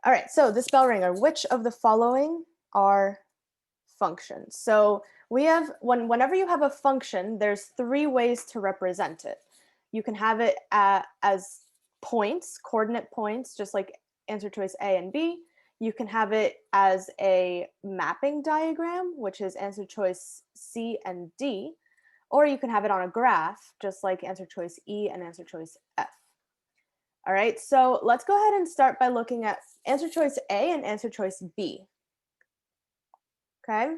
All right, so this bell ringer, which of the following are functions? So we have, whenever you have a function, there's three ways to represent it. You can have it as points, coordinate points, just like answer choice A and B. You can have it as a mapping diagram, which is answer choice C and D. Or you can have it on a graph, just like answer choice E and answer choice F. All right, so let's go ahead and start by looking at answer choice A and answer choice B. Okay,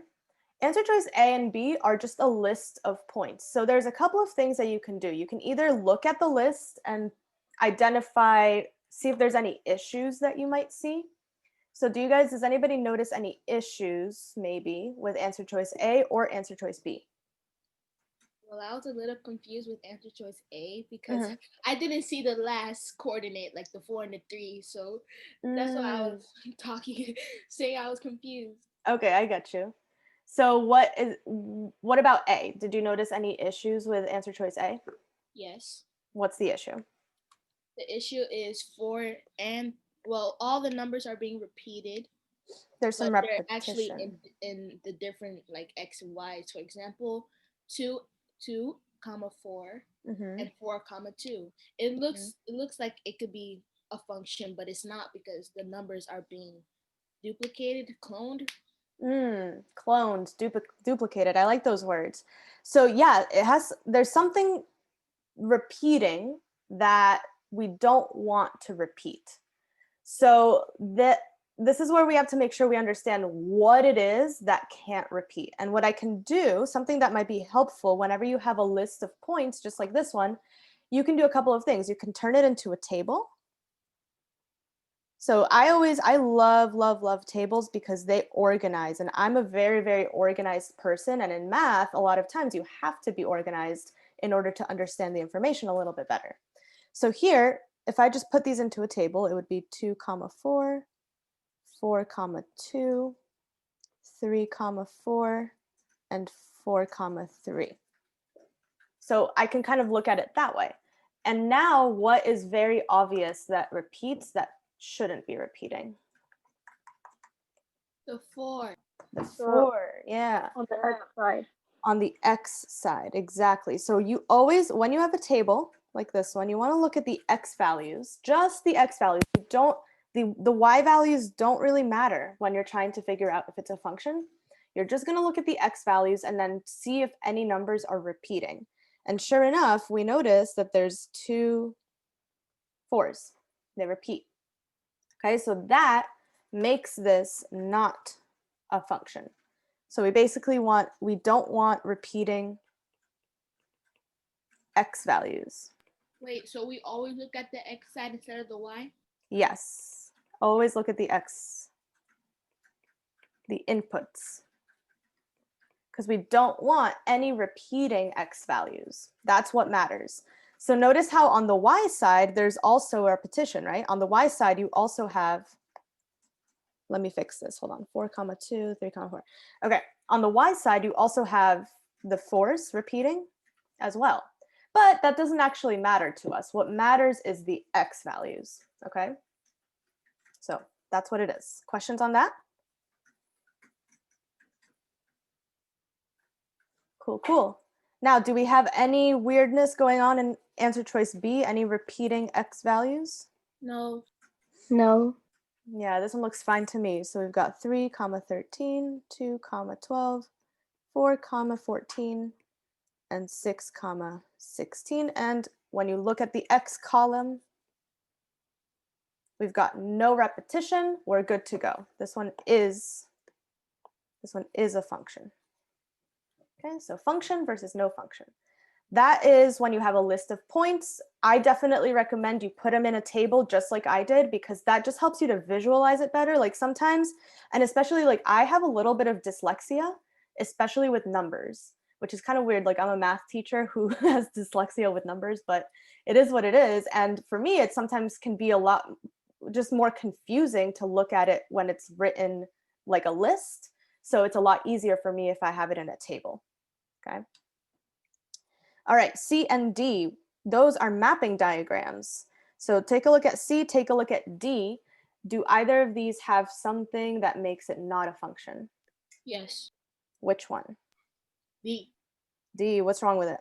answer choice A and B are just a list of points. So there's a couple of things that you can do. You can either look at the list and identify, see if there's any issues that you might see. So does anybody notice any issues maybe with answer choice A or answer choice B? Well, I was a little confused with answer choice A because Mm-hmm. I didn't see the last coordinate, like the 4 and the 3. So that's why I was talking, saying I was confused. Okay, I got you. So what about A? Did you notice any issues with answer choice A? Yes. What's the issue? The issue is 4 and, well, all the numbers are being repeated, There's but some they're actually repetition. in the different like X and Y. For example, 2, 2, comma 4 Mm-hmm. and 4, comma 2. It looks like it could be a function, but it's not because the numbers are being duplicated, cloned. Cloned, duplicated. I like those words. So yeah, there's something repeating that we don't want to repeat. So this is where we have to make sure we understand what it is that can't repeat. And what I can do, something that might be helpful whenever you have a list of points, just like this one, you can do a couple of things. You can turn it into a table. So I love tables because they organize, and I'm a very organized person. And in math, a lot of times you have to be organized in order to understand the information a little bit better. So here, if I just put these into a table, it would be 2 comma 4, 4 comma 2, 3 comma 4, and 4 comma 3. So I can kind of look at it that way. And now what is very obvious that repeats that shouldn't be repeating? The 4. The So 4, yeah. on the X side. On the X side, exactly. So you always, when you have a table like this one, you want to look at the X values, just the X values. You don't, the Y values don't really matter when you're trying to figure out if it's a function. You're just going to look at the X values and then see if any numbers are repeating. And sure enough, we notice that there's 2 4s. They repeat. Okay, so that makes this not a function. So we don't want repeating X values. Wait, so we always look at the X side instead of the Y? Yes, always look at the X, the inputs, because we don't want any repeating X values. That's what matters. So notice how on the Y side, there's also a repetition, right? On the Y side, you also have, let me fix this, hold on, 4 comma 2, 3 comma 4. Okay, on the Y side, you also have the 4s repeating as well. But that doesn't actually matter to us. What matters is the X values, okay? So that's what it is. Questions on that? Cool. Now, do we have any weirdness going on in answer choice B? Any repeating X values? No. No. Yeah, this one looks fine to me. So we've got 3 comma 13, 2 comma 12, 4 comma 14, and 6 comma 16. And when you look at the X column, we've got no repetition. We're good to go. This one is a function. Okay, so function versus no function. That is when you have a list of points. I definitely recommend you put them in a table just like I did, because that just helps you to visualize it better. Like sometimes, and especially like I have a little bit of dyslexia, especially with numbers, which is kind of weird. Like I'm a math teacher who has dyslexia with numbers, but it is what it is. And for me, it sometimes can be a lot just more confusing to look at it when it's written like a list. So it's a lot easier for me if I have it in a table. Okay. All right, C and D, those are mapping diagrams. So take a look at C, take a look at D. Do either of these have something that makes it not a function? Yes. Which one? D. D, what's wrong with it?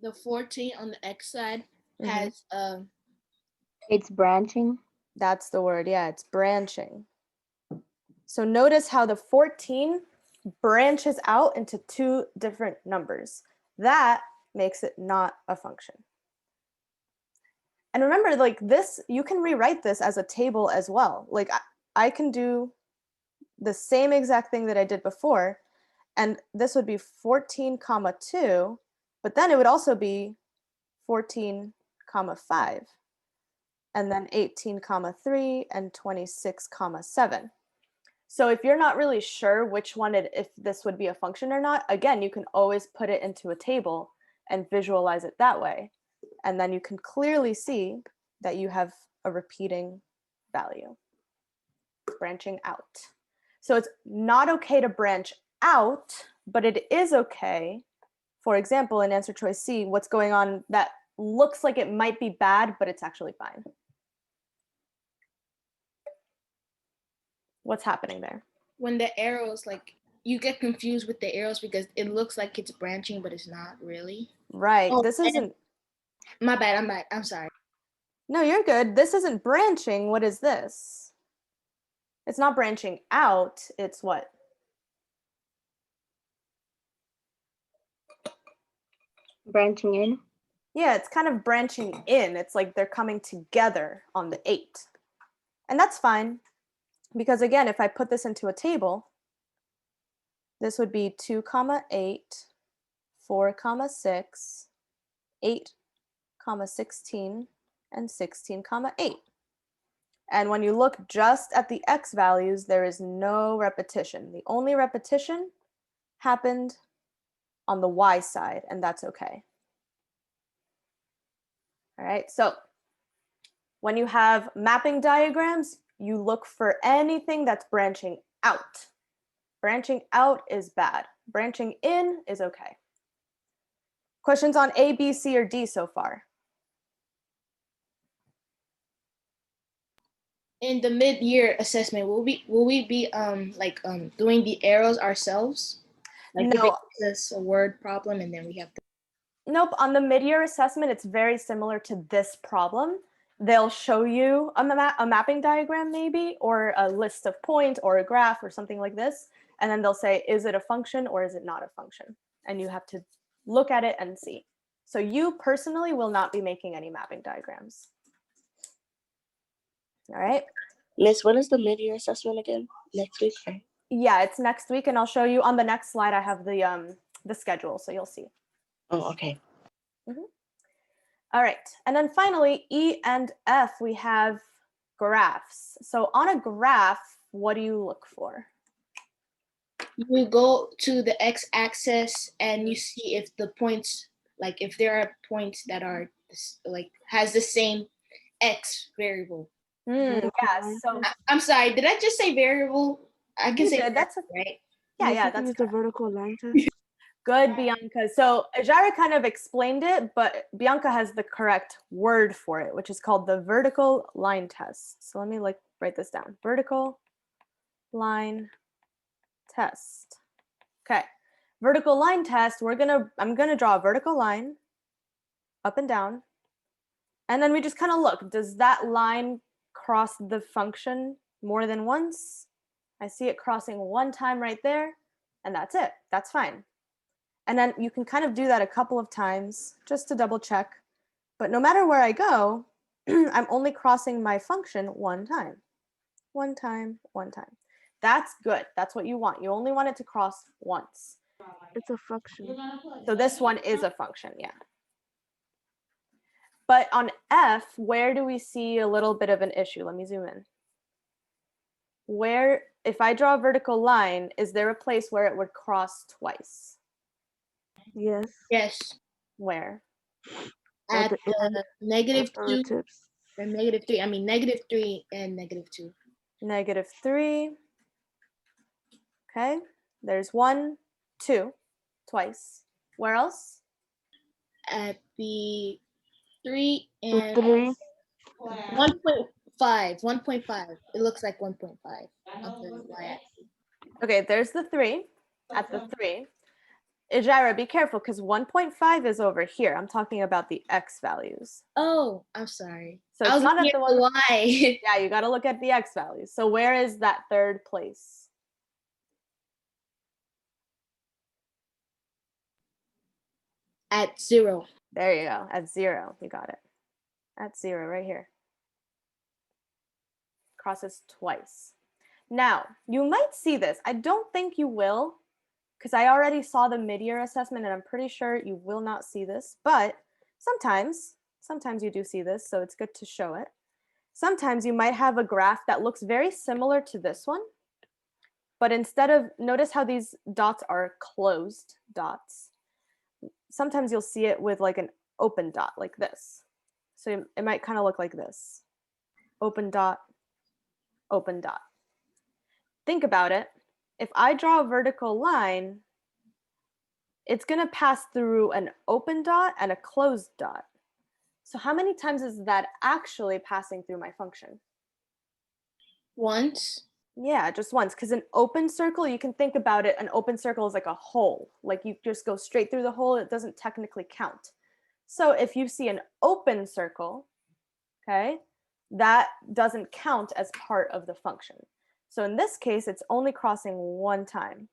The 14 on the x side Mhm. has It's branching. That's the word, yeah, it's branching. So notice how the 14 branches out into two different numbers. That makes it not a function. And remember, like this, you can rewrite this as a table as well. Like I can do the same exact thing that I did before, and this would be 14 comma 2, but then it would also be 14 comma 5, and then 18 comma 3 and 26 comma 7. So if you're not really sure which one if this would be a function or not, again, you can always put it into a table and visualize it that way. And then you can clearly see that you have a repeating value, branching out. So it's not okay to branch out, but it is okay. For example, in answer choice C, what's going on that looks like it might be bad, but it's actually fine. What's happening there? when the arrows, like you get confused with the arrows because it looks like it's branching, but it's not really. Right. Oh, This and- isn't. My bad. I'm sorry. No, you're good. This isn't branching. What is this? It's not branching out. It's what? Branching in. Yeah, it's kind of branching in. It's like they're coming together on the 8. And that's fine. Because again, if I put this into a table, this would be 2 comma 8, 4 comma 6, 8 comma 16, and 16 comma 8. And when you look just at the x values, there is no repetition. The only repetition happened on the y side, and that's okay. All right, so when you have mapping diagrams, you look for anything that's branching out. Branching out is bad. Branching in is okay. Questions on A, B, C, or D so far? In the mid-year assessment, will we be doing the arrows ourselves? Like if No. it's a word problem and then we have to. Nope, on the mid-year assessment, it's very similar to this problem. They'll show you a mapping diagram maybe, or a list of points, or a graph, or something like this. And then they'll say, is it a function or is it not a function? And you have to look at it and see. So you personally will not be making any mapping diagrams. All right. Miss, when is the mid-year assessment again? Next week, right? Yeah, it's next week, and I'll show you on the next slide. I have the schedule, so you'll see. Oh, okay. All right, and then finally, E and F, we have graphs. So on a graph, what do you look for? You go to the x-axis and you see if the points, like if there are points that are like has the same x variable. Yeah, so I'm sorry, did I just say variable? I can you say did. That's right. yeah, that's the vertical line test. good, Bianca. So Ajara kind of explained it, but Bianca has the correct word for it, which is called the vertical line test. So let me write this down. Vertical line test. Okay. Vertical line test, I'm gonna draw a vertical line up and down. And then we just kind of look, does that line cross the function more than once? I see it crossing one time right there, and that's it. That's fine. And then you can kind of do that a couple of times just to double check. But no matter where I go, I'm only crossing my function one time. One time, one time. That's good. That's what you want. You only want it to cross once. It's a function. So this one is a function, yeah. But on F, where do we see a little bit of an issue? Let me zoom in. Where, if I draw a vertical line, is there a place where it would cross twice? Yes. Yes. Where? At the end the negative of 2 tips. and negative 3. I mean -3 and -2. -3. Okay. There's 1, 2, twice. Where else? At the 3 and The 3. 1.5 1.5. It looks like 1.5 on the y-axis. Okay, there's the 3 at the 3. Ijira, be careful because 1.5 is over here. I'm talking about the x values. Oh, I'm sorry. So I it's was not looking at the at the one. y. Yeah, you got to look at the x values. So where is that third place? At 0. There you go, at 0. You got it. At 0 right here. Crosses twice. Now, you might see this. I don't think you will because I already saw the mid-year assessment and I'm pretty sure you will not see this, but sometimes you do see this, so it's good to show it. Sometimes you might have a graph that looks very similar to this one, but instead of, notice how these dots are closed dots. Sometimes you'll see it with like an open dot like this. So it might kind of look like this. Open dot, open dot. Think about it. If I draw a vertical line, it's going to pass through an open dot and a closed dot. So how many times is that actually passing through my function? Once. Yeah, just once, because an open circle, you can think about it, an open circle is like a hole. Like you just go straight through the hole, it doesn't technically count. So if you see an open circle, okay, that doesn't count as part of the function. So in this case, it's only crossing one time.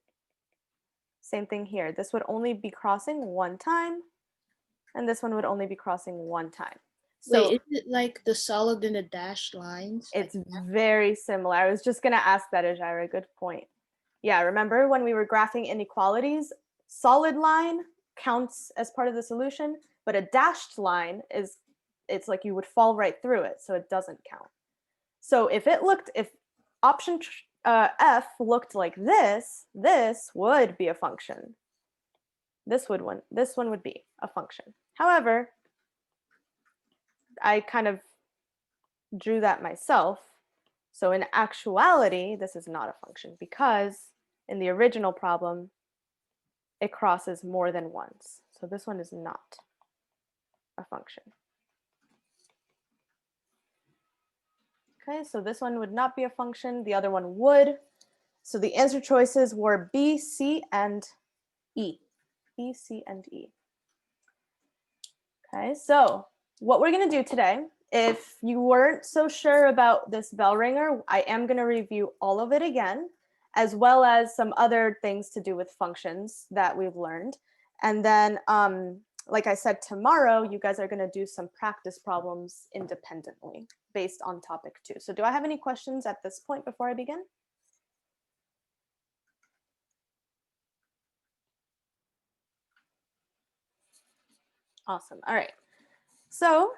Same thing here. This would only be crossing one time, and this one would only be crossing one time. So Wait, is it like the solid and the dashed lines? it's very similar. I was just going to ask that, Ijira. Good point. Yeah, remember when we were graphing inequalities, solid line counts as part of the solution, but a dashed line is, it's like you would fall right through it, so it doesn't count. So if option F looked like this would be a function. This one would be a function. However, I kind of drew that myself. So in actuality, this is not a function because in the original problem, it crosses more than once. So this one is not a function. Okay, so this one would not be a function. The other one would. So the answer choices were B, C, and E. B, C, and E. Okay, so what we're going to do today, if you weren't so sure about this bell ringer, I am going to review all of it again, as well as some other things to do with functions that we've learned. And then, like I said, tomorrow, you guys are going to do some practice problems independently based on topic 2. So do I have any questions at this point before I begin? Awesome. All right. So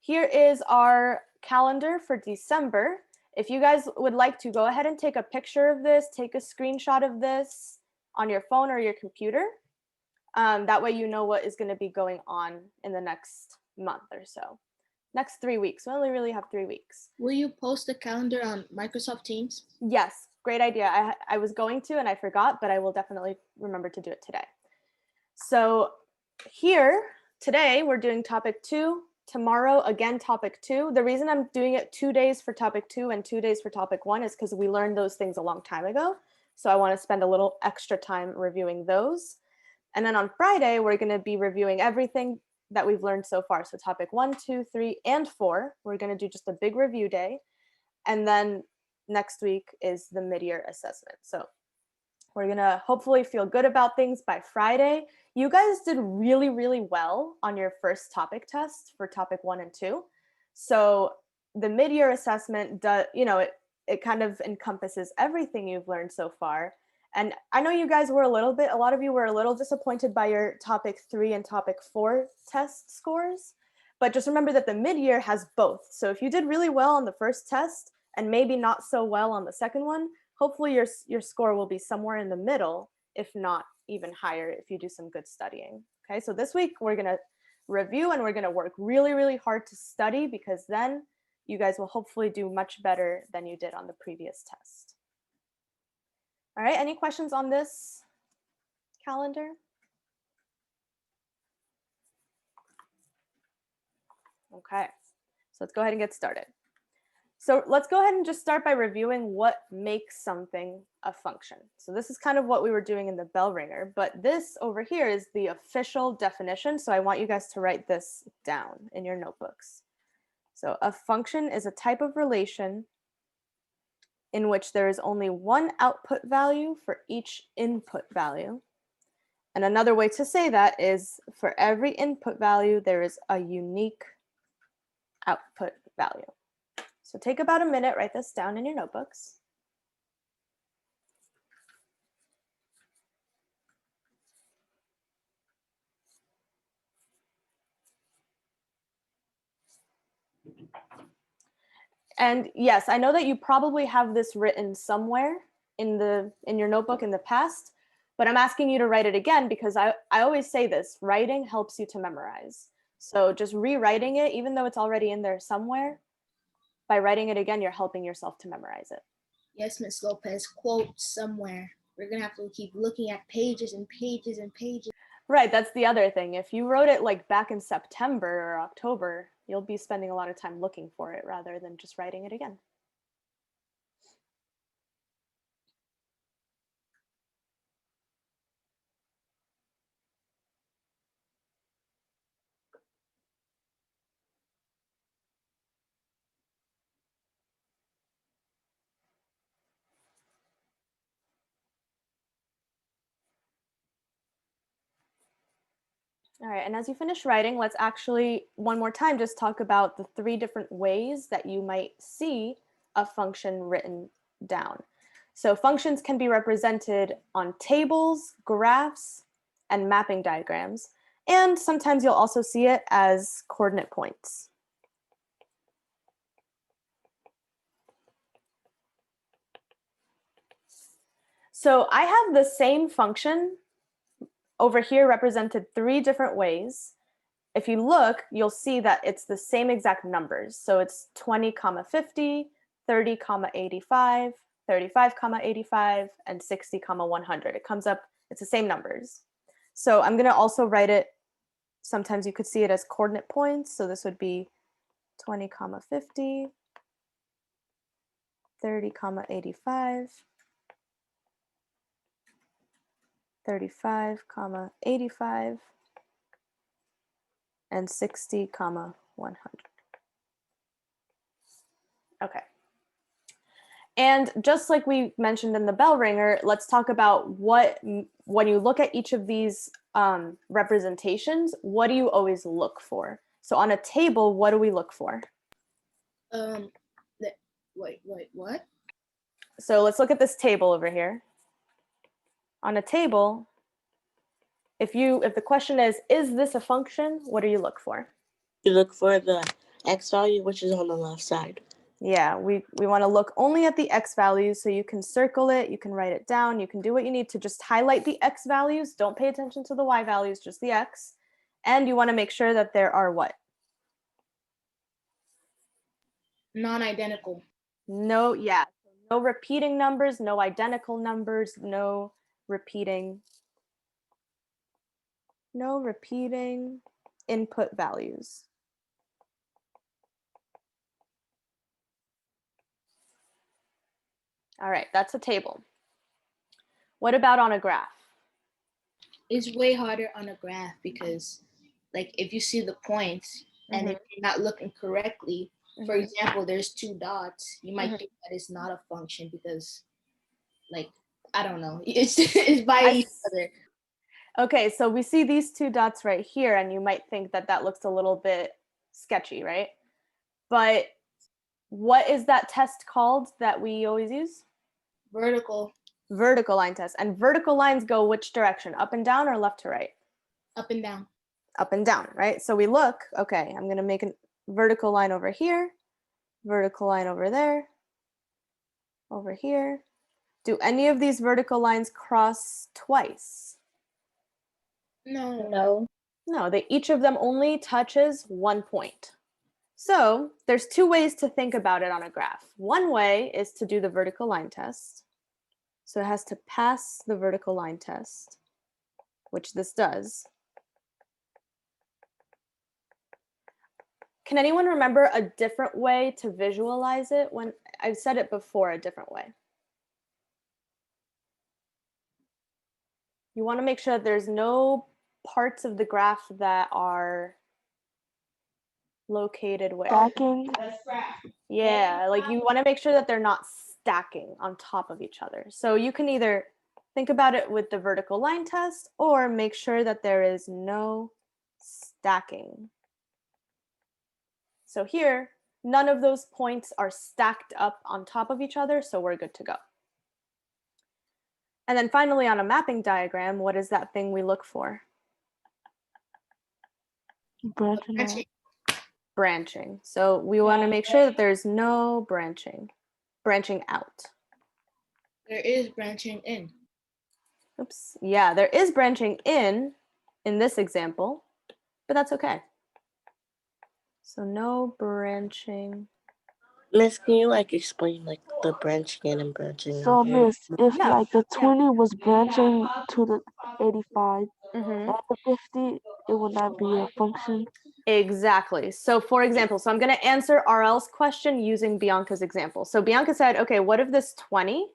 here is our calendar for December. If you guys would like to go ahead and take a picture of this, take a screenshot of this on your phone or your computer. That way you know what is going to be going on in the next month or so. Next 3 weeks. We only really have 3 weeks. Will you post the calendar on Microsoft Teams? Yes, great idea. I was going to and I forgot, but I will definitely remember to do it today. So here, today, we're doing topic 2. Tomorrow, again, topic 2. The reason I'm doing it 2 days for topic 2 and 2 days for topic 1 is because we learned those things a long time ago. So I want to spend a little extra time reviewing those. And then on Friday, we're going to be reviewing everything that we've learned so far. So topic 1, 2, 3, and 4, we're going to do just a big review day. And then next week is the mid-year assessment. So we're going to hopefully feel good about things by Friday. You guys did really, really well on your first topic test for topic 1 and 2. So the mid-year assessment, it kind of encompasses everything you've learned so far. And I know you guys were a lot of you were a little disappointed by your topic 3 and topic 4 test scores, but just remember that the mid-year has both. So if you did really well on the first test and maybe not so well on the second one, hopefully your score will be somewhere in the middle, if not even higher if you do some good studying. Okay, so this week we're gonna review and we're gonna work really, really hard to study because then you guys will hopefully do much better than you did on the previous test. All right, any questions on this calendar? Okay, let's go ahead and get started. So let's go ahead and just start by reviewing what makes something a function. So this is kind of what we were doing in the bell ringer, but this over here is the official definition. So I want you guys to write this down in your notebooks. So a function is a type of relation in which there is only one output value for each input value. And another way to say that is for every input value, there is a unique output value. So take about a minute, write this down in your notebooks. And yes, I know that you probably have this written somewhere in your notebook in the past, but I'm asking you to write it again because I always say this, writing helps you to memorize. So just rewriting it, even though it's already in there somewhere, by writing it again, you're helping yourself to memorize it. Yes, Miss Lopez, quote somewhere. We're gonna have to keep looking at pages and pages and pages. Right, that's the other thing. If you wrote it like back in September or October, you'll be spending a lot of time looking for it rather than just writing it again. All right, and as you finish writing, let's actually one more time just talk about the 3 different ways that you might see a function written down. So functions can be represented on tables, graphs, and mapping diagrams. And sometimes you'll also see it as coordinate points. So I have the same function over here represented 3 different ways. If you look, you'll see that it's the same exact numbers. So it's 20, 50, 30, 85, 35, 85, and 60, 100. It comes up, it's the same numbers. So I'm going to also write it, sometimes you could see it as coordinate points. So this would be 20, 50, 30, 85, 35, 85, and 60, 100. Okay. And just like we mentioned in the bell ringer, let's talk about when you look at each of these representations, what do you always look for? So on a table, what do we look for? Wait, what? So let's look at this table over here. On a table, if the question is this a function? What do you look for? You look for the x value, which is on the left side. Yeah, we want to look only at the x values, so you can circle it, you can write it down, you can do what you need to just highlight the x values. Don't pay attention to the y values, just the x. And you want to make sure that there are what? Non-identical. No, yeah, no repeating numbers, no identical numbers, no repeating input values. All right, that's a table. What about on a graph? It's way harder on a graph because, like, if you see the points and if you're not looking correctly, for example, there's 2 dots, you might think that it's not a function because, like, I don't know, it's by each other. Okay, so we see these 2 dots right here, and you might think that that looks a little bit sketchy, right? But what is that test called that we always use? Vertical. Vertical line test. And vertical lines go which direction? Up and down or left to right? Up and down. Up and down, right? So we look, okay, I'm going to make a vertical line over here, vertical line over there, over here. Do any of these vertical lines cross twice? No. No, each of them only touches 1 point. So there's 2 ways to think about it on a graph. One way is to do the vertical line test. So it has to pass the vertical line test, which this does. Can anyone remember a different way to visualize it when I've said it before a different way? You want to make sure that there's no parts of the graph that are located where? Stacking. Yeah, like you want to make sure that they're not stacking on top of each other. So you can either think about it with the vertical line test or make sure that there is no stacking. So here, none of those points are stacked up on top of each other, so we're good to go. And then finally on a mapping diagram, what is that thing we look for? Branching out. Branching. Branching. So we want to make sure that there's no branching out. There is branching in. Oops. Yeah, there is branching in this example, but that's okay. So no branching. Miss, can you like explain like the branching in and branching So out? miss, if Yeah. like the 20 was branching to the 85 Mhm. and the 50, it would not be a function. Exactly. So for example, so I'm going to answer RL's question using Bianca's example. So Bianca said, okay, what if this 20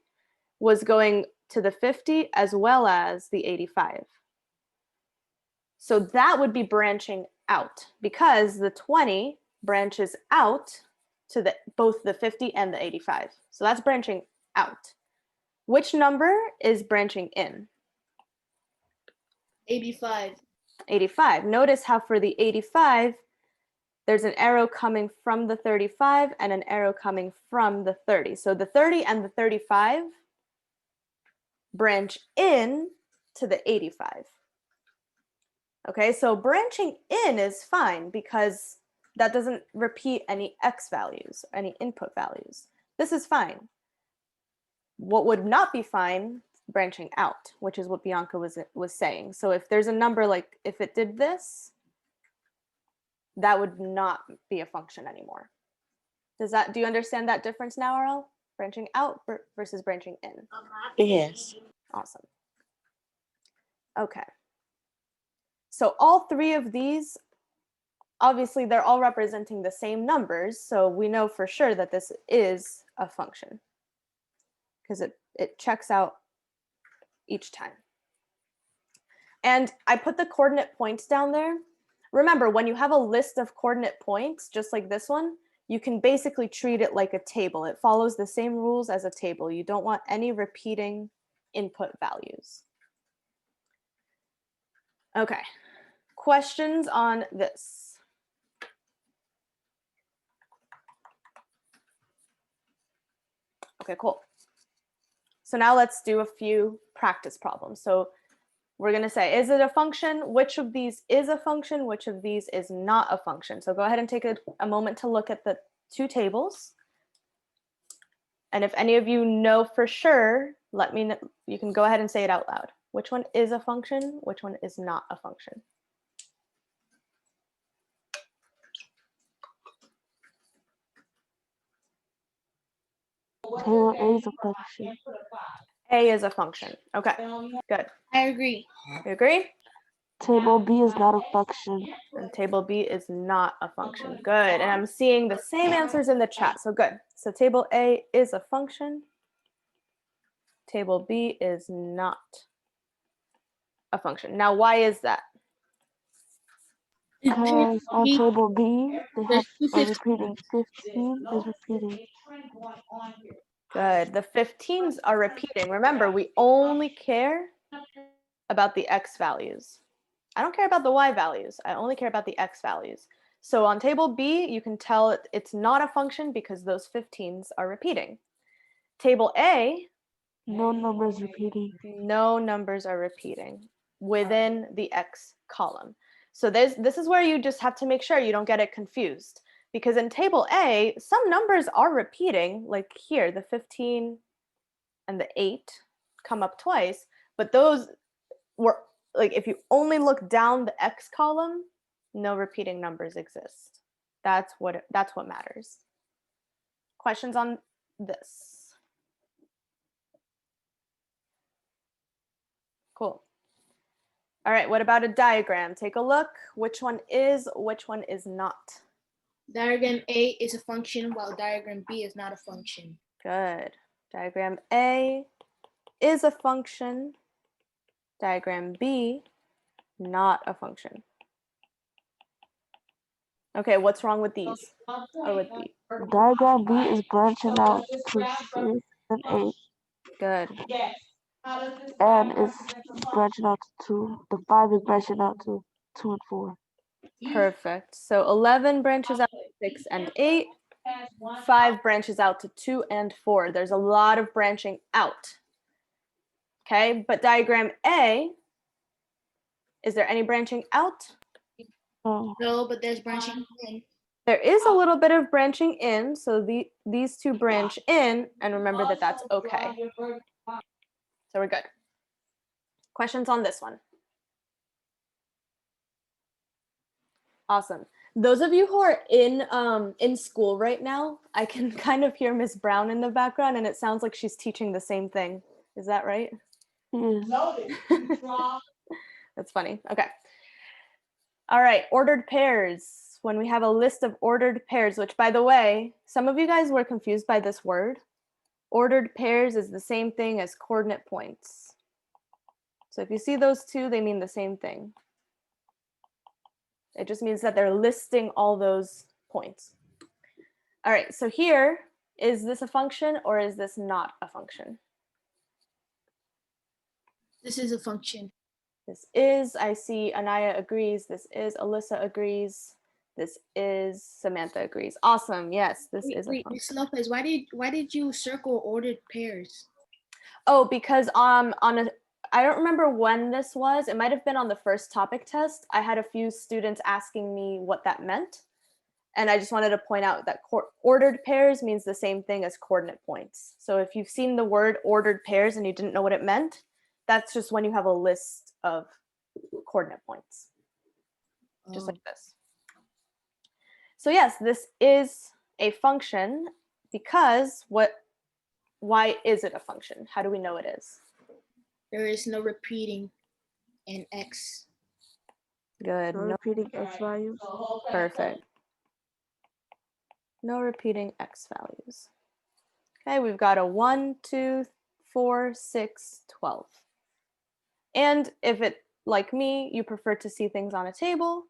was going to the 50 as well as the 85? So that would be branching out because the 20 branches out to both the 50 and the 85. So that's branching out. Which number is branching in? 85. 85. Notice how for the 85, there's an arrow coming from the 35 and an arrow coming from the 30. So the 30 and the 35 branch in to the 85. Okay, so branching in is fine because that doesn't repeat any x values, any input values. This is fine. What would not be fine, branching out, which is what Bianca was saying. So if there's a number like if it did this, that would not be a function anymore. Do you understand that difference now, RL? Branching out versus branching in. Yes. Awesome. Okay. So all three of these, obviously they're all representing the same numbers, so we know for sure that this is a function because it checks out each time. And I put the coordinate points down there. Remember, when you have a list of coordinate points, just like this one, you can basically treat it like a table. It follows the same rules as a table. You don't want any repeating input values. Okay, questions on this? Okay, cool. So now let's do a few practice problems. So we're going to say, is it a function? Which of these is a function? Which of these is not a function? So go ahead and take a moment to look at the two tables. And if any of you know for sure, let me know. You can go ahead and say it out loud. Which one is a function? Which one is not a function? Table A is a function. A is a function. Okay, good. I agree. You agree? Table B is not a function. And table B is not a function. Good. And I'm seeing the same answers in the chat. So good. So table A is a function. Table B is not a function. Now, why is that? Because on B, table B, they have there's two a 15. repeating 15 is repeating. Good. The 15s are repeating. Remember, we only care about the x values. I don't care about the y values. I only care about the x values. So on table B, you can tell it's not a function because those 15s are repeating. Table A, No number is repeating. no numbers are repeating within the x column. So this is where you just have to make sure you don't get it confused. Because in table A, some numbers are repeating, like here, the 15 and the 8 come up twice, but those were, like, if you only look down the x column, no repeating numbers exist. That's what matters. Questions on this? Cool. All right, what about a diagram? Take a look. Which one is not? Diagram A is a function while diagram B is not a function. Good. Diagram A is a function. Diagram B, not a function. Okay, what's wrong with these? Or with B? Diagram B is branching out to 6 and 8, Good. and it's branching out to 2. The 5 is branching out to 2 and 4. Perfect. So 11 branches out to 6 and 8. 5 branches out to 2 and 4. There's a lot of branching out. Okay, but diagram A, is there any branching out? Oh, No, but there's branching in. There is a little bit of branching in, so these two branch in, and remember that that's okay. So we're good. Questions on this one? Awesome. Those of you who are in school right now, I can kind of hear Miss Brown in the background, and it sounds like she's teaching the same thing. Is that right? yes. That's funny. Okay. All right, ordered pairs. When we have a list of ordered pairs, which by the way, some of you guys were confused by this word. Ordered pairs is the same thing as coordinate points. So if you see those two, they mean the same thing. It just means that they're listing all those points. All right, so here, is this a function or is this not a function? This is a function. This is, I see Anaya agrees. This is, Alyssa agrees. This is, Samantha agrees. Awesome, yes, this is a Wait, function. Ms. Lopez, why did you circle ordered pairs? Oh, because I don't remember when this was. It might have been on the first topic test. I had a few students asking me what that meant. And I just wanted to point out that ordered pairs means the same thing as coordinate points. So if you've seen the word ordered pairs and you didn't know what it meant, that's just when you have a list of coordinate points, just like this. So yes, this is a function because why is it a function? How do we know it is? There is no repeating in X. Good. No No, repeating X values. perfect. No repeating X values. Okay, we've got a 1, 2, 4, 6, 12. And if it, like me, you prefer to see things on a table,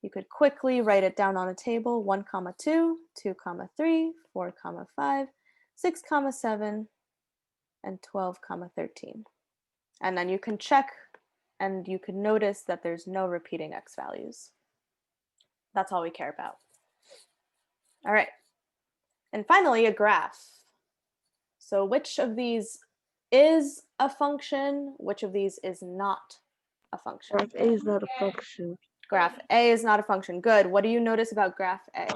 you could quickly write it down on a table, 1, 2, 2, 3, 4, 5, 6, 7, and 12, 13. And then you can check and you can notice that there's no repeating X values. That's all we care about. All right. And finally, a graph. So which of these is a function? Which of these is not a function? Graph A is not a function. Graph A is not a function. Good. What do you notice about graph A?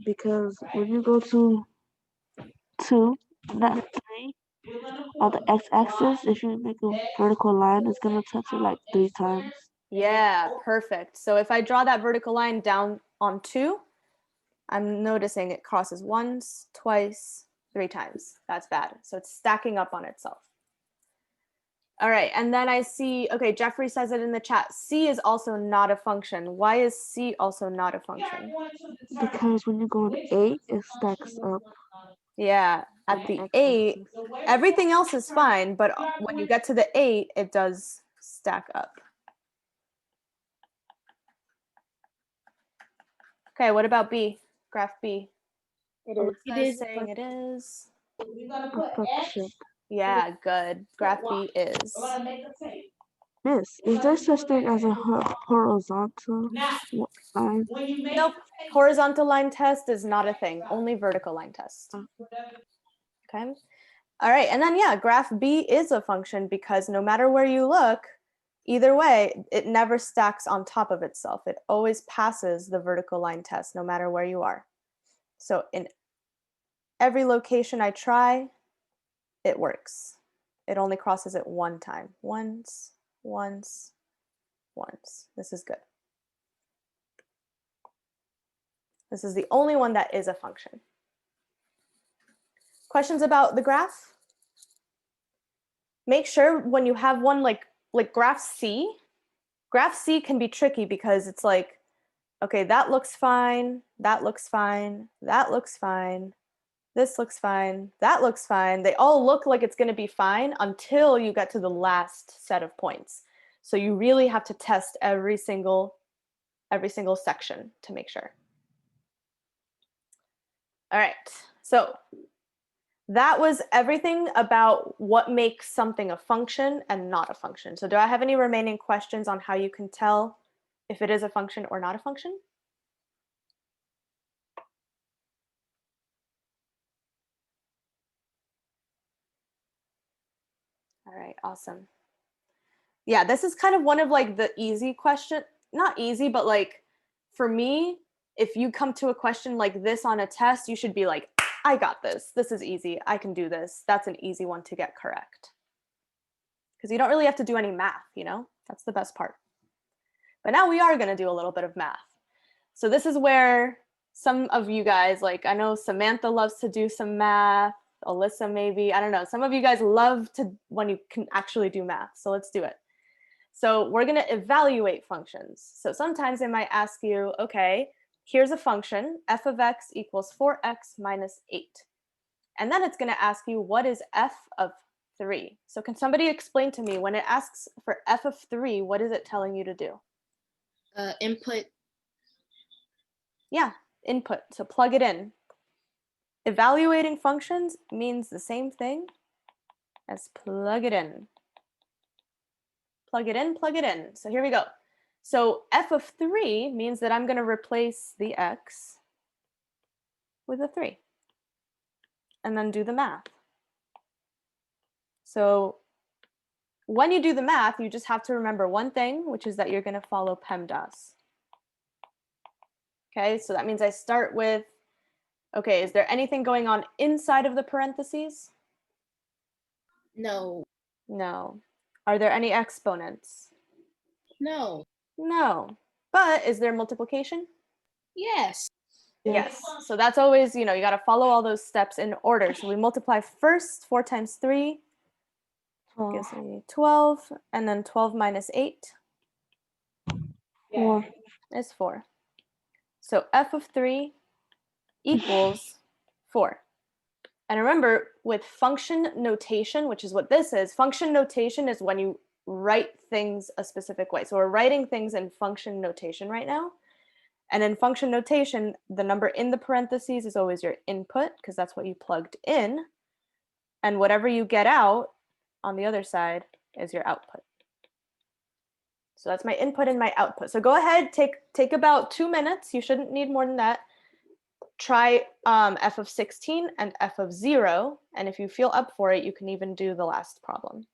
Because when you go to 2, not 3, on the x-axis, if you make a vertical line, it's gonna touch it like 3 times. Yeah, perfect. So if I draw that vertical line down on 2, I'm noticing it crosses once, twice, 3 times. That's bad. So it's stacking up on itself. All right, and then I see, okay, Jeffrey says it in the chat. C is also not a function. Why is C also not a function? Because when you go on 8, it stacks up. Yeah, at the 8, everything else is fine, but when you get to the 8, it does stack up. Okay, what about B? Graph B. It is. It is saying it is. A function. Yeah, good. Graph B is. Miss, is there such thing as a horizontal line? Nope. Horizontal line test is not a thing. Only vertical line test. Okay. All right. And then, yeah, graph B is a function because no matter where you look, either way, it never stacks on top of itself. It always passes the vertical line test no matter where you are. So in every location I try, it works. It only crosses it one time. Once, once, once. This is good. This is the only one that is a function. Questions about the graph? Make sure when you have one like graph C can be tricky because it's like okay, that looks fine, that looks fine, that looks fine, this looks fine, that looks fine. They all look like it's going to be fine until you get to the last set of points. So you really have to test every single section to make sure. All right, so that was everything about what makes something a function and not a function. So do I have any remaining questions on how you can tell if it is a function or not a function? All right, awesome. Yeah, this is kind of one of like the easy question, not easy, but like for me, if you come to a question like this on a test, you should be like, I got this. This is easy. I can do this. That's an easy one to get correct. Because you don't really have to do any math, you know? That's the best part. But now we are going to do a little bit of math. So this is where some of you guys, like I know Samantha loves to do some math, Alyssa maybe, I don't know. Some of you guys love to when you can actually do math. So let's do it. So we're going to evaluate functions. So sometimes they might ask you, okay, here's a function, f of x equals 4x minus 8. And then it's going to ask you, what is f of 3? So can somebody explain to me, when it asks for f of 3, what is it telling you to do? Input. Yeah, input. So plug it in. Evaluating functions means the same thing as plug it in. Plug it in, plug it in. So here we go. So f of 3 means that I'm going to replace the x with a 3 and then do the math. So when you do the math, you just have to remember one thing, which is that you're going to follow PEMDAS. Okay, so that means I start with, okay, is there anything going on inside of the parentheses? No. No. Are there any exponents? No. No. But is there multiplication? Yes. Yes. So that's always, you got to follow all those steps in order. So we multiply first, 4 times 3 gives me 12, and then 12 minus 8 4. is 4. So f of 3 equals 4. And remember, with function notation, which is what this is, function notation is when you write things a specific way. So we're writing things in function notation right now. And in function notation, the number in the parentheses is always your input, because that's what you plugged in. And whatever you get out on the other side is your output. So that's my input and my output. So go ahead, take about 2 minutes. You shouldn't need more than that. Try f of 16 and f of 0. And if you feel up for it, you can even do the last problem.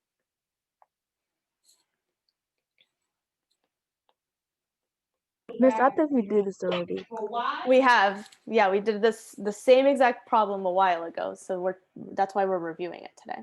Miss, I think we did this already. We have, yeah, we did this the same exact problem a while ago. So that's why we're reviewing it today.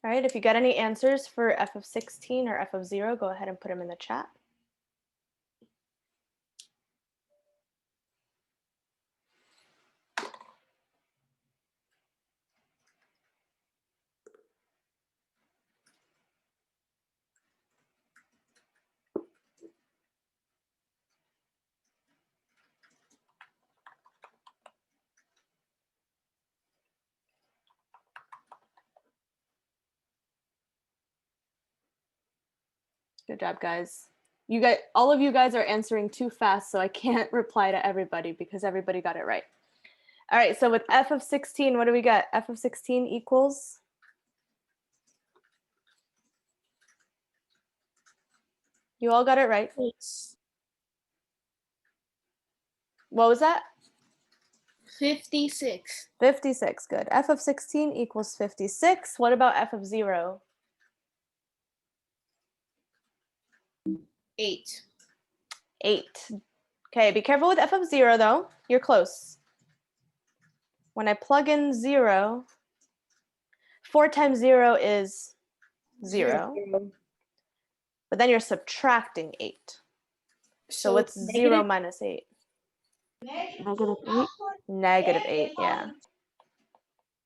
All right, if you get any answers for f of 16 or f of 0, go ahead and put them in the chat. Good job, guys. All of you guys are answering too fast, so I can't reply to everybody because everybody got it right. All right, so with f of 16, what do we get? F of 16 equals? You all got it right. What was that? 56. 56, good. F of 16 equals 56. What about f of 0? 8. 8. Okay, be careful with f of 0 though. You're close. When I plug in 0, 4 times 0 is 0, but then you're subtracting 8. So what's 0 minus 8? -8. Negative 8, yeah.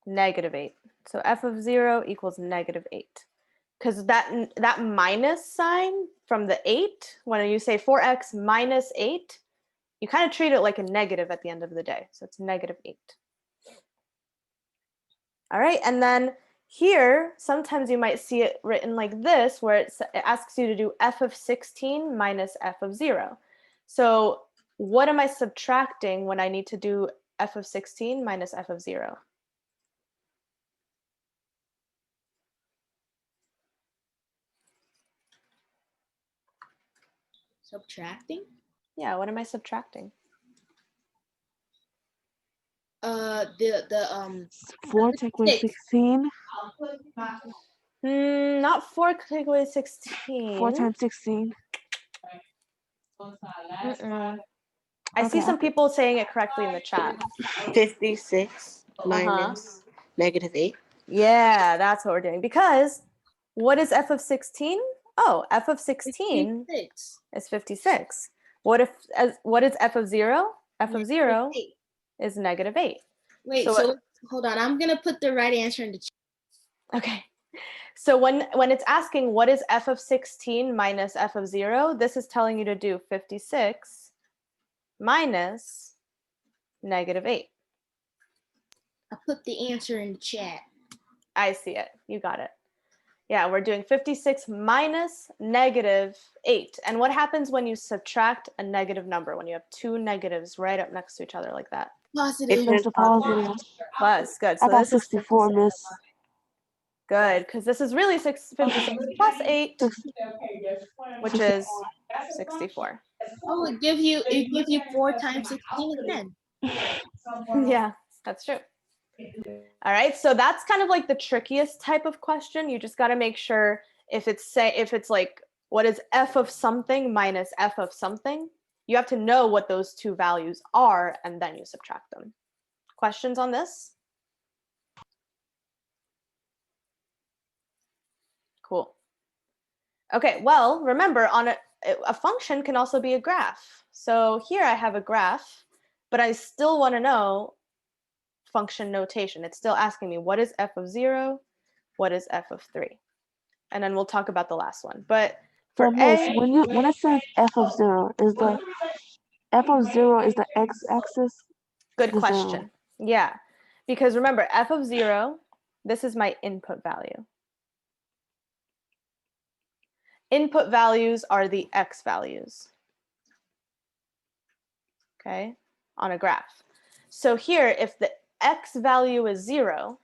Negative 8. So f of 0 equals negative 8. Because that minus sign from the 8, when you say 4x minus 8, you kind of treat it like a negative at the end of the day. So it's negative 8. All right, and then here, sometimes you might see it written like this, where it asks you to do f of 16 minus f of 0. So what am I subtracting when I need to do f of 16 minus f of 0? Subtracting? Yeah, what am I subtracting? The 4 take away 16. Not 4 take away 4 16. times 16. Mm-mm. I see Okay. some people saying it correctly in the chat. 56 minus -8. Yeah, that's what we're doing. Because what is f of 16? Oh, f of 16 56. is 56. What is f of 0? F of 0 8. is negative 8. Wait, so hold on. I'm gonna put the right answer in the chat. Okay. So when it's asking what is f of 16 minus f of 0, this is telling you to do 56 minus negative 8. I put the answer in the chat. I see it. You got it. Yeah, we're doing 56 minus negative 8. And what happens when you subtract a negative number, when you have two negatives right up next to each other like that? Positive. It's a positive. Plus, good. I So got this is 64, miss. good, because this is really 56 plus 8, which is 64. Oh, it gives you 4 times 16 again. Yeah, that's true. All right, so that's kind of like the trickiest type of question. You just got to make sure if it's like what is f of something minus f of something, you have to know what those two values are and then you subtract them. Questions on this? Cool. Okay, well, remember on a function can also be a graph. So here I have a graph, but I still want to know function notation. It's still asking me what is f of 0, what is f of 3? And then we'll talk about the last one. But for So, miss, A, when it says f of 0, is the f of 0 is the x-axis? good The 0. question. Yeah, because remember f of 0, this is my input value. Input values are the x values, okay, on a graph. So here, if the x value is 0,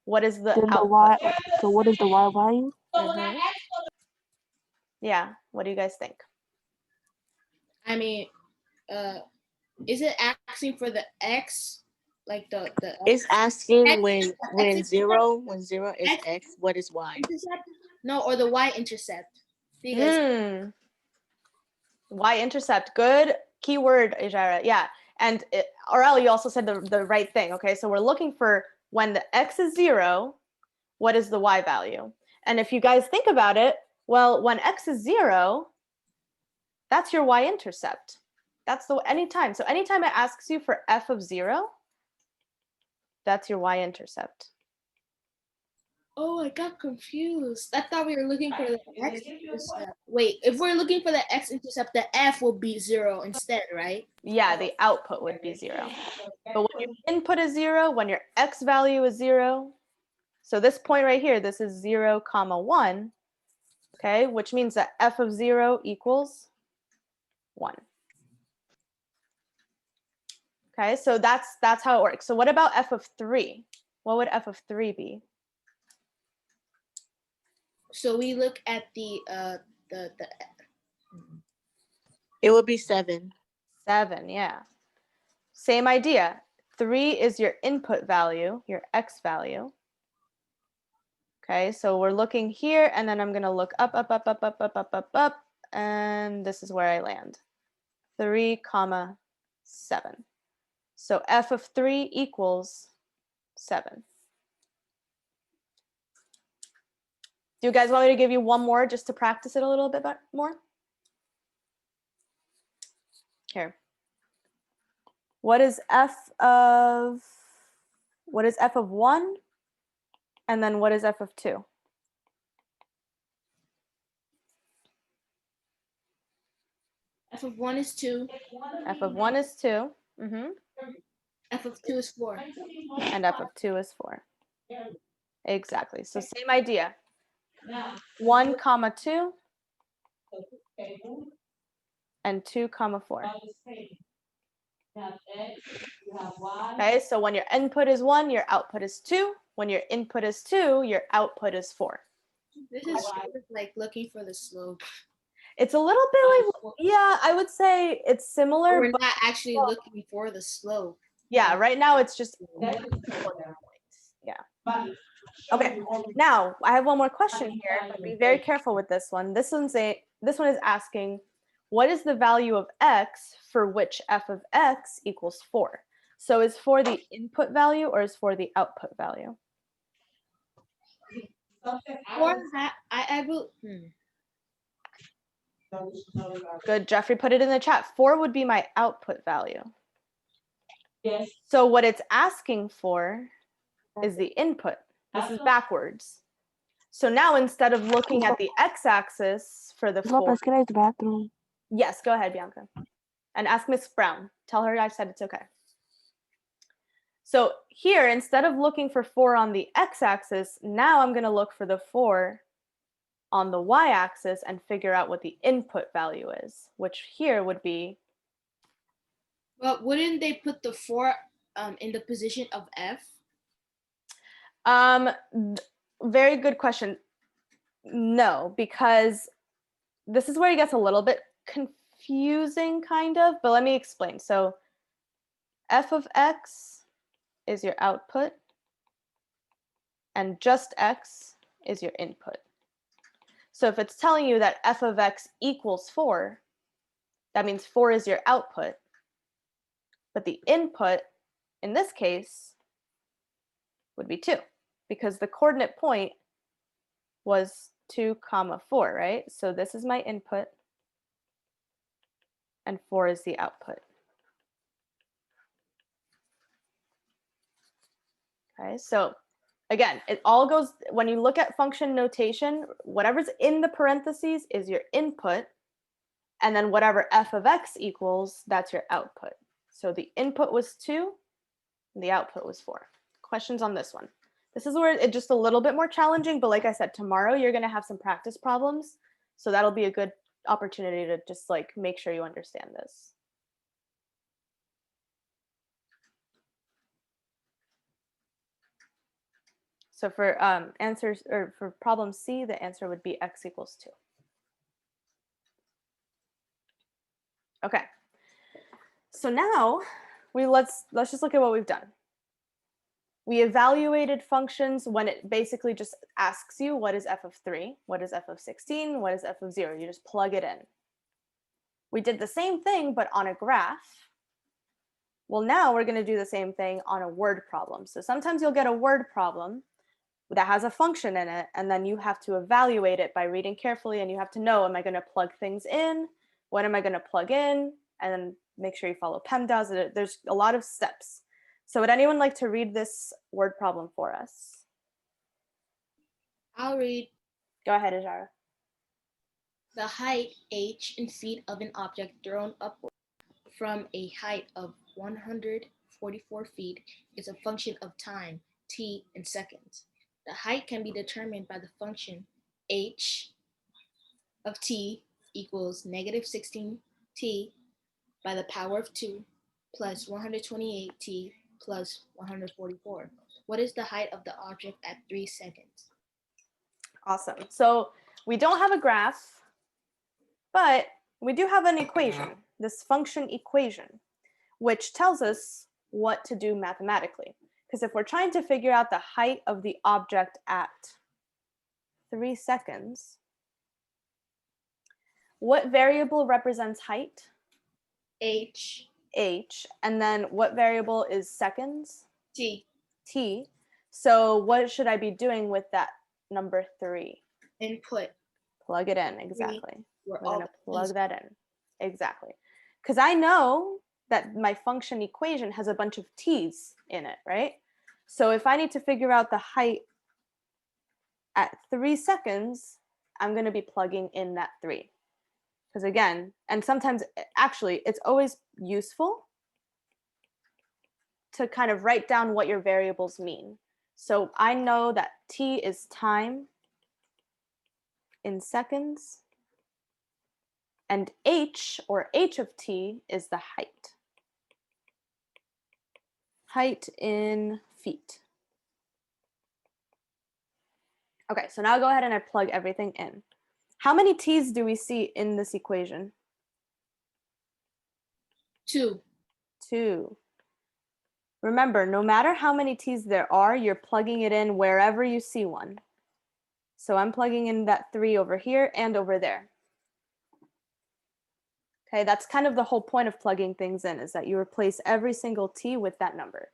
what is the Then the output? y. So what is the y value? Mhm. Yeah, what do you guys think? I mean, is it asking for the x, like the It's asking X- when zero is X- x, what is y? intercept? No, or the y-intercept. Because Y-intercept, good keyword, Ijara. Yeah, and Aurel, you also said the right thing. Okay, so we're looking for when the x is 0, what is the y value? And if you guys think about it, well, when x is 0, that's your y-intercept. That's the anytime. So anytime it asks you for f of 0, that's your y-intercept. oh, I got confused. I thought we were looking for the x-intercept. Wait, if we're looking for the x-intercept, the f will be 0 instead, right? Yeah, the output would be 0. But when your input is 0, when your x value is 0, so this point right here, this is 0, comma 1, okay, which means that f of 0 equals 1. Okay, so that's how it works. So what about f of 3? What would f of 3 be? So we look at the It would be 7. 7, yeah. Same idea. 3 is your input value, your x value. Okay, so we're looking here, and then I'm going to look up, up, up, up, up, up, up, up, up. and this is where I land. 3 comma 7. So f of 3 equals 7. Do you guys want me to give you one more just to practice it a little bit more? Here. What is f of 1? And then what is f of 2? F of 1 is 2. F of 1 is 2. F of 2 is 4. And f of 2 is 4. Exactly. So same idea. 1 comma 2 and 2 comma 4. Okay, so when your input is 1, your output is 2. When your input is 2, your output is 4. This is sort of like looking for the slope. It's a little bit like, yeah, I would say it's similar, We're but not actually looking for the slope. yeah, right now it's just yeah. Okay, now I have one more question here, but be very careful with this one. This one is asking, what is the value of x for which f of x equals 4? So is 4 the input value or is 4 the output value? I will. Good, Jeffrey put it in the chat. 4 would be my output value. Yes. So what it's asking for is the input. This is backwards. So now instead of looking at the x-axis for the 4, Lopez, can I use the bathroom? yes, go ahead, Bianca. And ask Miss Brown. Tell her I said it's okay. So here, instead of looking for 4 on the x-axis, now I'm going to look for the 4 on the y-axis and figure out what the input value is, which here would be. But wouldn't they put the 4 in the position of f? Very good question. No, because this is where it gets a little bit confusing, kind of, but let me explain. So f of x is your output, and just x is your input. So if it's telling you that f of x equals 4, that means 4 is your output, but the input in this case would be 2, because the coordinate point was 2 comma 4, right? So this is my input and 4 is the output. Okay, so again, it all goes, when you look at function notation, whatever's in the parentheses is your input, and then whatever f of x equals, that's your output. So the input was 2, and the output was 4. Questions on this one? This is where it's just a little bit more challenging, but like I said, tomorrow you're going to have some practice problems, so that'll be a good opportunity to just like make sure you understand this. So for answers, or for problem C, the answer would be x equals 2. Okay. So now let's just look at what we've done. We evaluated functions when it basically just asks you what is f of 3, what is f of 16, what is f of 0. You just plug it in. We did the same thing, but on a graph. Well, now we're going to do the same thing on a word problem. So sometimes you'll get a word problem that has a function in it, and then you have to evaluate it by reading carefully, and you have to know, am I going to plug things in? When am I going to plug in? And then make sure you follow PEMDAS. There's a lot of steps. So would anyone like to read this word problem for us? I'll read. Go ahead, Ajara. The height h in feet of an object thrown upward from a height of 144 feet is a function of time, t, in seconds. The height can be determined by the function h of t equals negative 16t by the power of 2 plus 128t plus 144. What is the height of the object at 3 seconds? Awesome. So we don't have a graph, but we do have an equation, this function equation, which tells us what to do mathematically. Because if we're trying to figure out the height of the object at 3 seconds, what variable represents height? H, H. And then what variable is seconds? T, T. So what should I be doing with that number 3? input. Plug it in, exactly. Where We're all going to the plug T's that in. Exactly. Because I know that my function equation has a bunch of t's in it, right? So if I need to figure out the height at 3 seconds, I'm going to be plugging in that 3. Because again, and sometimes actually it's always useful to kind of write down what your variables mean. So I know that t is time in seconds, and h, or h of t, is the height. Height in feet. Okay, so now go ahead and I plug everything in. How many t's do we see in this equation? 2. 2. Remember, no matter how many t's there are, you're plugging it in wherever you see one. So I'm plugging in that 3 over here and over there. Okay, that's kind of the whole point of plugging things in, is that you replace every single t with that number.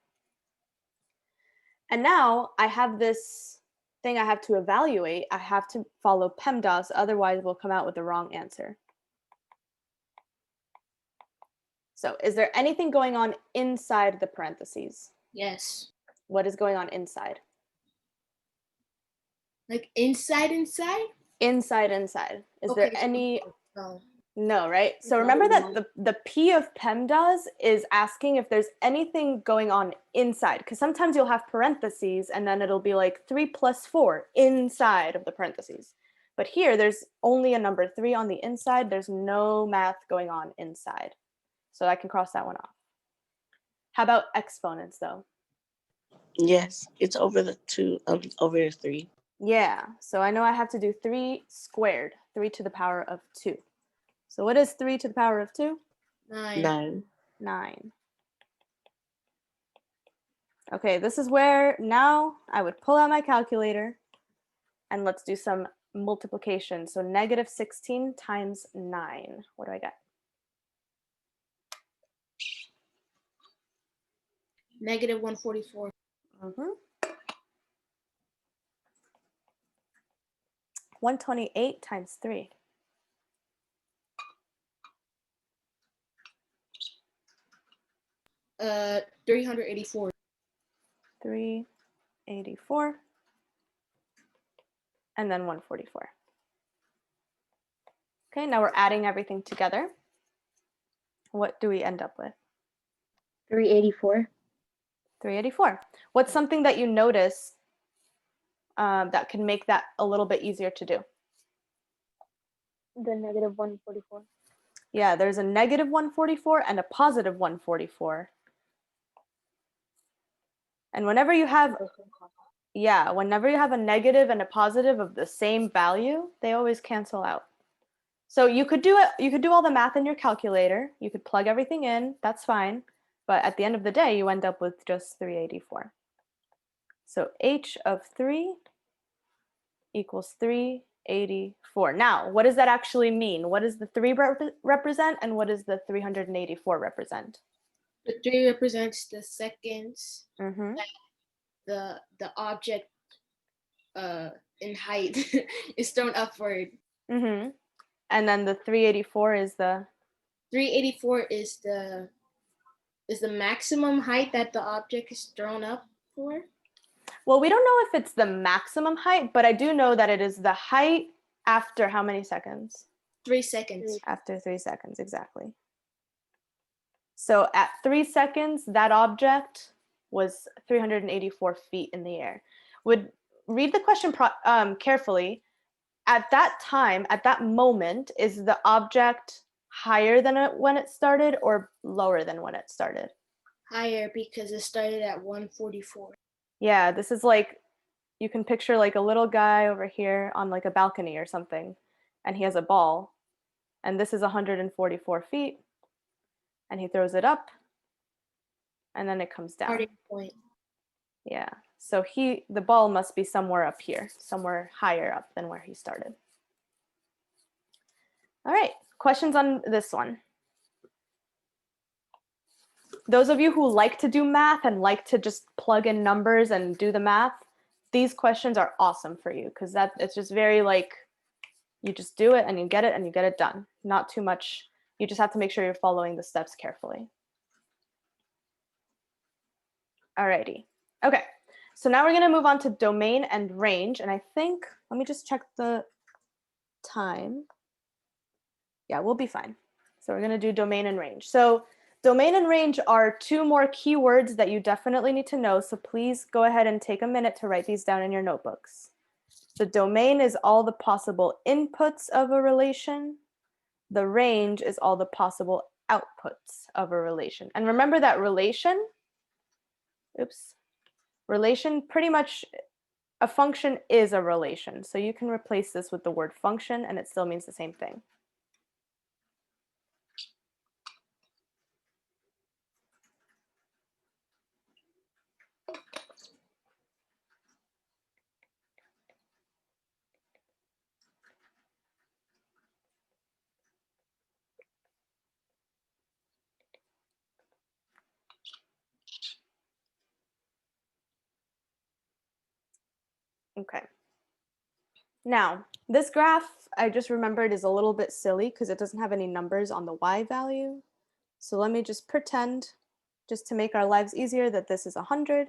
And now I have this thing I have to evaluate. I have to follow PEMDAS, otherwise we'll come out with the wrong answer. So is there anything going on inside the parentheses? Yes. What is going on inside? Like inside? Inside. Is there any? No. No, right? So No. remember that the P of PEMDAS is asking if there's anything going on inside, because sometimes you'll have parentheses and then it'll be like 3 plus 4 inside of the parentheses. But here there's only a number 3 on the inside. There's no math going on inside. So I can cross that one off. How about exponents though? Yes, it's over the 2, over the 3. Yeah, so I know I have to do 3 squared, 3 to the power of 2. So what is 3 to the power of 2? 9. 9. 9. Okay, this is where now I would pull out my calculator and let's do some multiplication. So negative 16 times 9. What do I get? Negative 144. 128 times 3. Uh, 384. 384. And then 144. Okay, now we're adding everything together. What do we end up with? 384. 384. What's something that you notice that can make that a little bit easier to do? The negative 144. Yeah, there's a negative 144 and a positive 144. And whenever you have, whenever you have a negative and a positive of the same value, they always cancel out. So you could do it, you could do all the math in your calculator, you could plug everything in, that's fine. But at the end of the day, you end up with just 384. So h of 3 equals 384. Now, what does that actually mean? What does the 3 represent and what does the 384 represent? The 3 represents the seconds. Mm-hmm. The object in height is thrown upward. Mm-hmm. And then the 384 is the? 384 is the maximum height that the object is thrown up for. Well, we don't know if it's the maximum height, but I do know that it is the height after how many seconds? 3 seconds. After 3 seconds, exactly. So at 3 seconds, that object was 384 feet in the air. Would read the question carefully. At that time, at that moment, is the object higher than when it started or lower than when it started? Higher, because it started at 144. Yeah, this is like, you can picture like a little guy over here on like a balcony or something, and he has a ball, and this is 144 feet, and he throws it up, and then it comes down. Starting point. Yeah, so the ball must be somewhere up here, somewhere higher up than where he started. All right, questions on this one? Those of you who like to do math and like to just plug in numbers and do the math, these questions are awesome for you because that it's just very like you just do it and you get it done. Not too much. You just have to make sure you're following the steps carefully. Alrighty. Okay. So now we're going to move on to domain and range. And I think, let me just check the time. Yeah, we'll be fine. So we're going to do domain and range. So domain and range are two more keywords that you definitely need to know. So please go ahead and take a minute to write these down in your notebooks. The domain is all the possible inputs of a relation. The range is all the possible outputs of a relation. And remember that relation, relation pretty much, a function is a relation. So you can replace this with the word function and it still means the same thing. Okay. Now, this graph, I just remembered, is a little bit silly because it doesn't have any numbers on the y value. So let me just pretend, just to make our lives easier, that this is 100.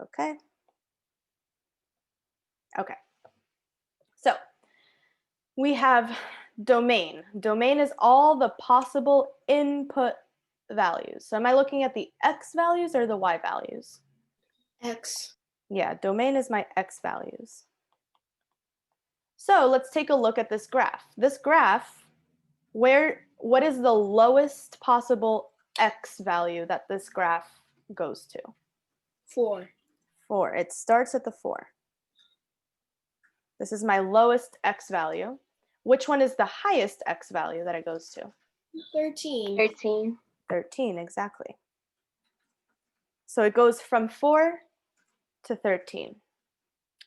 Okay. Okay. So we have domain. Domain is all the possible input values. So am I looking at the x values or the y values? X. Yeah, domain is my x values. So let's take a look at this graph. This graph, what is the lowest possible x value that this graph goes to? 4. 4. It starts at the 4. This is my lowest x value. Which one is the highest x value that it goes to? 13. 13. 13, exactly. So it goes from 4 to 13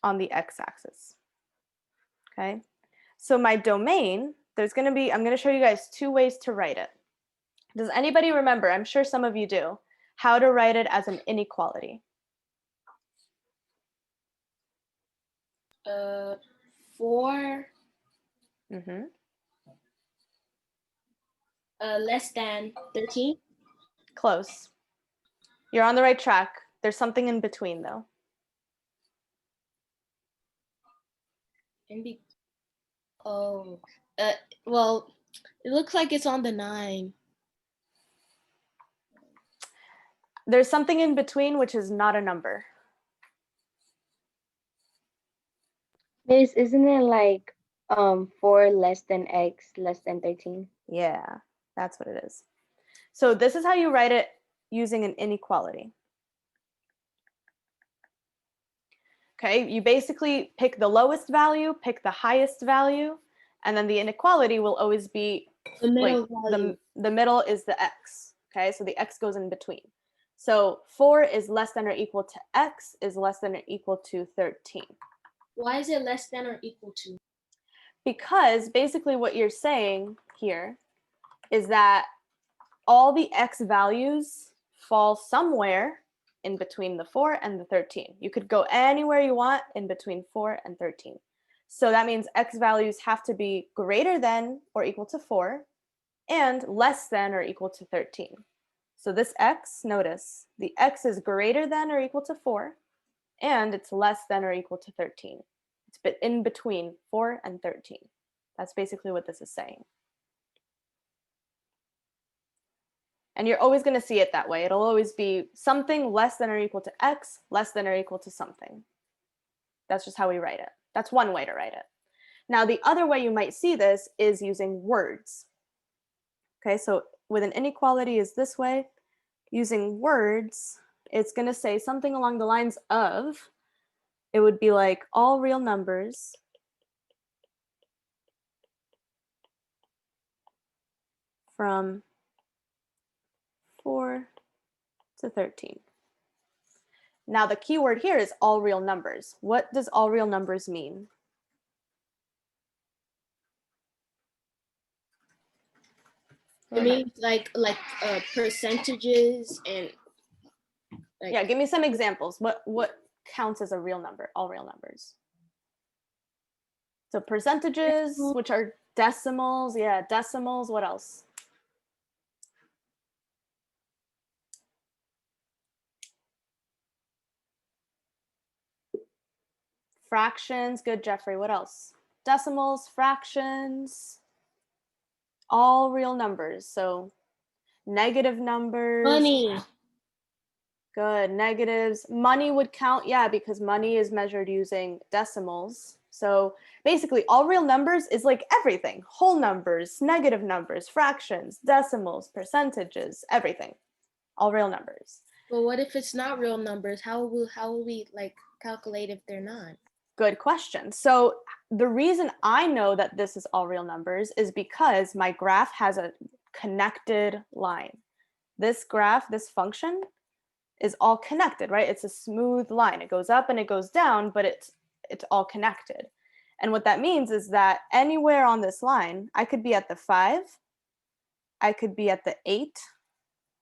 on the x-axis. Okay, so my domain, I'm going to show you guys two ways to write it. Does anybody remember, I'm sure some of you do, how to write it as an inequality? 4 Mm-hmm. less than 13. Close. You're on the right track. There's something in between though. Oh, well, it looks like it's on the 9. There's something in between which is not a number. Miss, isn't it like 4 less than x less than 13? Yeah, that's what it is. So this is how you write it using an inequality. Okay, you basically pick the lowest value, pick the highest value, and then the inequality will always be The middle like value. the middle is the x. Okay, so the x goes in between. So 4 is less than or equal to x is less than or equal to 13. Why is it less than or equal to? Because basically what you're saying here is that all the x values fall somewhere in between the 4 and the 13. You could go anywhere you want in between 4 and 13. So that means x values have to be greater than or equal to 4 and less than or equal to 13. So this x, notice, the x is greater than or equal to 4 and it's less than or equal to 13. It's in between 4 and 13. That's basically what this is saying. And you're always going to see it that way. It'll always be something less than or equal to x, less than or equal to something. That's just how we write it. That's one way to write it. Now, the other way you might see this is using words. Okay, so with an inequality is this way. Using words, it's going to say something along the lines of, it would be like all real numbers from 4 to 13. Now the key word here is all real numbers. What does all real numbers mean? It means like percentages and like, Yeah, give me some examples. What counts as a real number? All real numbers. So percentages, which are decimals. Yeah, decimals. What else? Fractions. Good, Jeffrey. What else? Decimals, fractions, all real numbers. So negative numbers. money. Good. Negatives. Money would count, yeah, because money is measured using decimals. So basically, all real numbers is like everything: whole numbers, negative numbers, fractions, decimals, percentages, everything. All real numbers. But what if it's not real numbers? How will we like calculate if they're not? Good question. So the reason I know that this is all real numbers is because my graph has a connected line. This graph, this function, is all connected, right? It's a smooth line. It goes up and it goes down, but it's all connected. And what that means is that anywhere on this line, I could be at the 5, I could be at the 8,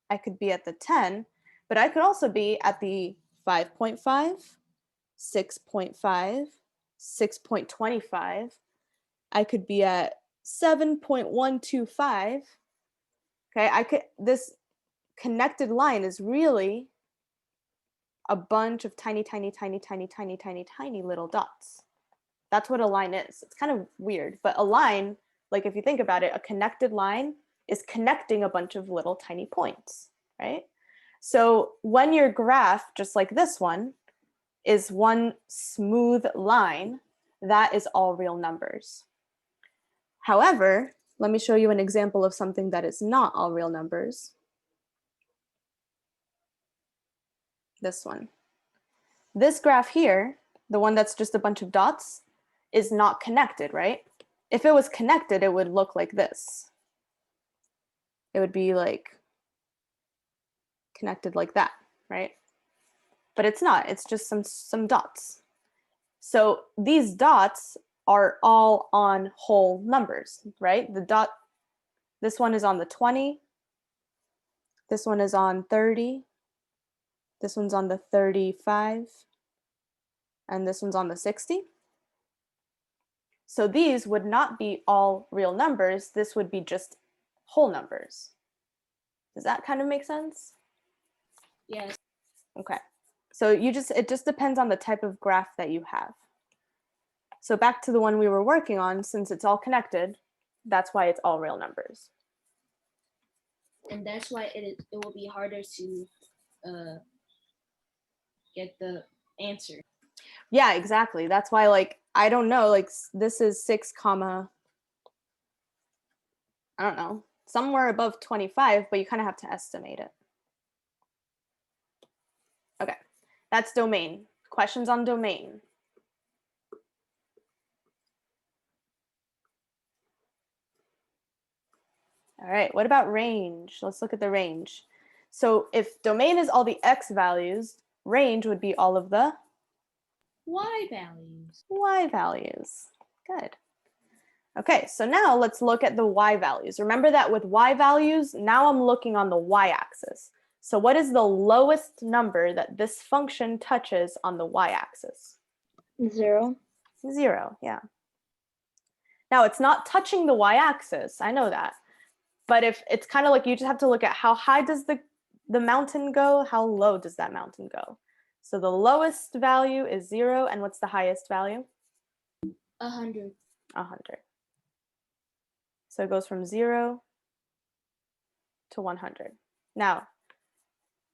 I could be at the 10, but I could also be at the 5.5, 6.5, 6.25. I could be at 7.125. Okay, this connected line is really a bunch of tiny, tiny, tiny, tiny, tiny, tiny, tiny little dots. That's what a line is. It's kind of weird, but a line, like if you think about it, a connected line is connecting a bunch of little tiny points, right? So when your graph, just like this one, is one smooth line, that is all real numbers. However, let me show you an example of something that is not all real numbers. This one. This graph here, the one that's just a bunch of dots, is not connected, right? If it was connected, it would look like this. It would be like connected like that, right? But it's not, it's just some dots. So these dots are all on whole numbers, right? This one is on the 20, this one is on 30, this one's on the 35, and this one's on the 60. So these would not be all real numbers. This would be just whole numbers. Does that kind of make sense? Yes. Okay. So it just depends on the type of graph that you have. So back to the one we were working on, since it's all connected, that's why it's all real numbers. And that's why it will be harder to get the answer. Yeah, exactly. That's why, like, I don't know, like this is 6 comma, I don't know, somewhere above 25, but you kind of have to estimate it. Okay, that's domain. Questions on domain? All right, what about range? Let's look at the range. So if domain is all the x values, range would be all of the Y values. y values. Good. Okay, so now let's look at the y values. Remember that with y values, now I'm looking on the y-axis. So what is the lowest number that this function touches on the y-axis? 0. 0, yeah. Now it's not touching the y-axis, I know that. But if it's kind of like you just have to look at how high does the mountain go, how low does that mountain go? So the lowest value is 0, and what's the highest value? 100. 100. So it goes from 0 to 100. Now,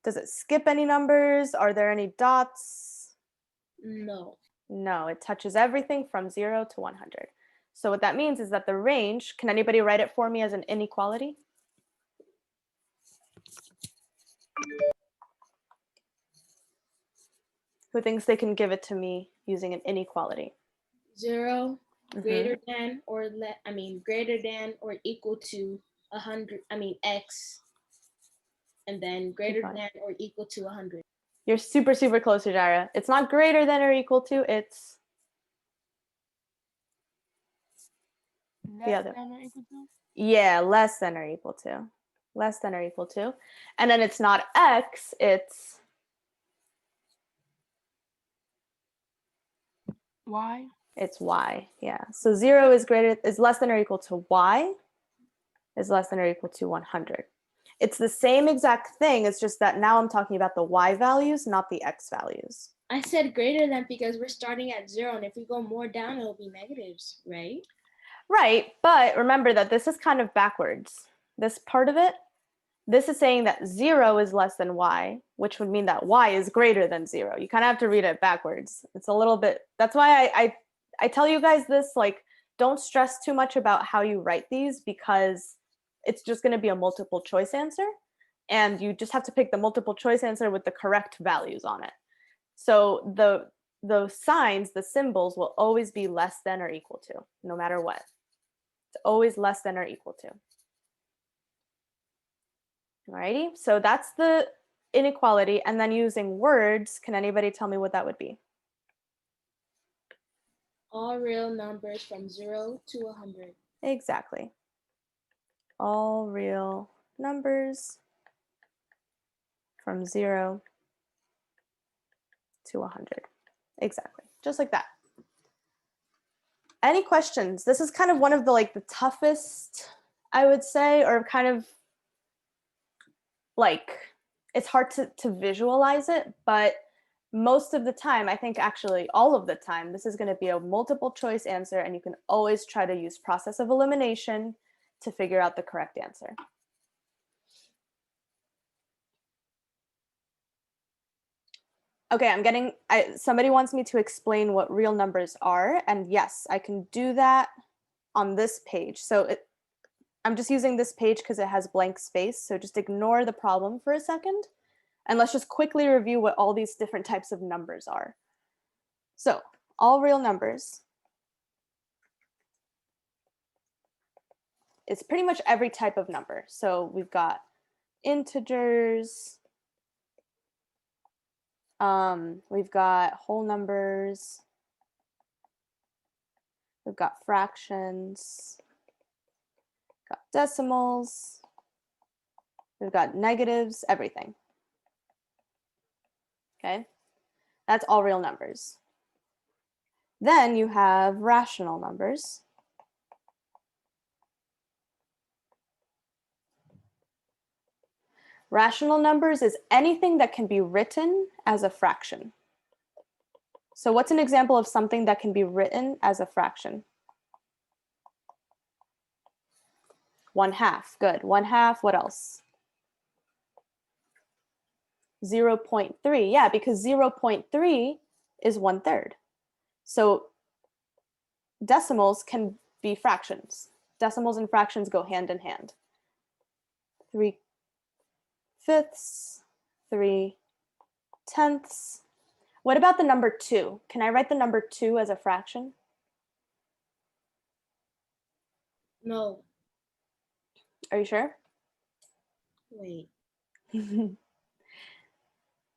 does it skip any numbers? Are there any dots? No. No, it touches everything from 0 to 100. So what that means is that the range, can anybody write it for me as an inequality? Who thinks they can give it to me using an inequality? 0 Mhm. greater than or greater than or equal to 100. X, and then greater fine. than or equal to 100. You're super, super close, Jara. It's not greater than or equal to, it's Less other. than or equal to? yeah, less than or equal to. Less than or equal to. And then it's not x, it's Y? y. Yeah. So 0 is less than or equal to y, is less than or equal to 100. It's the same exact thing. It's just that now I'm talking about the y values, not the x values. I said greater than because we're starting at 0, and if we go more down, it'll be negatives, right? Right, but remember that this is kind of backwards. This part of it, this is saying that 0 is less than y, which would mean that y is greater than 0. You kind of have to read it backwards. It's a little bit, that's why I tell you guys this, like, don't stress too much about how you write these because it's just going to be a multiple choice answer. And you just have to pick the multiple choice answer with the correct values on it. So the signs, the symbols will always be less than or equal to, no matter what. It's always less than or equal to. Alrighty, so that's the inequality. And then using words, can anybody tell me what that would be? All real numbers from 0 to 100. Exactly. All real numbers from 0 to 100. Exactly, just like that. Any questions? This is kind of one of the toughest, I would say, or kind of like, it's hard to visualize it, but most of the time, I think actually all of the time, this is going to be a multiple choice answer, and you can always try to use process of elimination to figure out the correct answer. Okay, somebody wants me to explain what real numbers are, and yes, I can do that on this page. So I'm just using this page because it has blank space, so just ignore the problem for a second, and let's just quickly review what all these different types of numbers are. So, all real numbers is pretty much every type of number. So we've got integers, we've got whole numbers, we've got fractions, got decimals, we've got negatives, everything. Okay, that's all real numbers. Then you have rational numbers. Rational numbers is anything that can be written as a fraction. So what's an example of something that can be written as a fraction? 1/2, good. 1/2, what else? 0.3, yeah, because 0.3 is 1/3. So decimals can be fractions. Decimals and fractions go hand in hand. 3/5, 3/10. What about the number 2? Can I write the number 2 as a fraction? No, Are you sure? wait.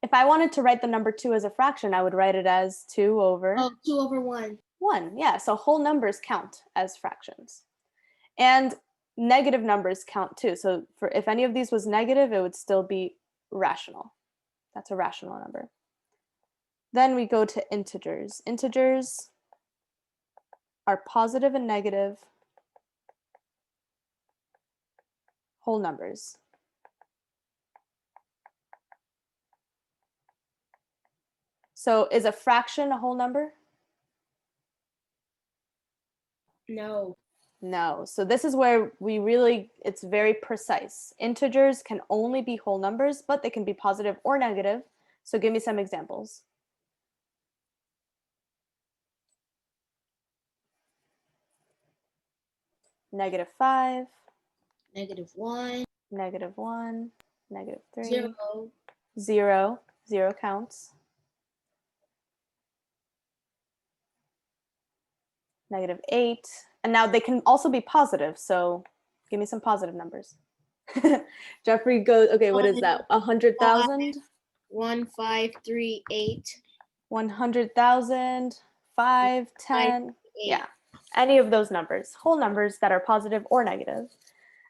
If I wanted to write the number 2 as a fraction, I would write it as 2 over Oh, 2 over 1. 1. Yeah, so whole numbers count as fractions. And negative numbers count too. So if any of these was negative, it would still be rational. That's a rational number. Then we go to integers. Integers are positive and negative whole numbers. So is a fraction a whole number? No. No. So this is where it's very precise. Integers can only be whole numbers, but they can be positive or negative. So give me some examples. -5, -1. -1, -3, 0. 0, 0 counts. -8, and now they can also be positive, so give me some positive numbers. Jeffrey goes, okay, what is that? 100,000? 1,538. 100,000, 5, 10, yeah, any of those numbers, whole numbers that are positive or negative.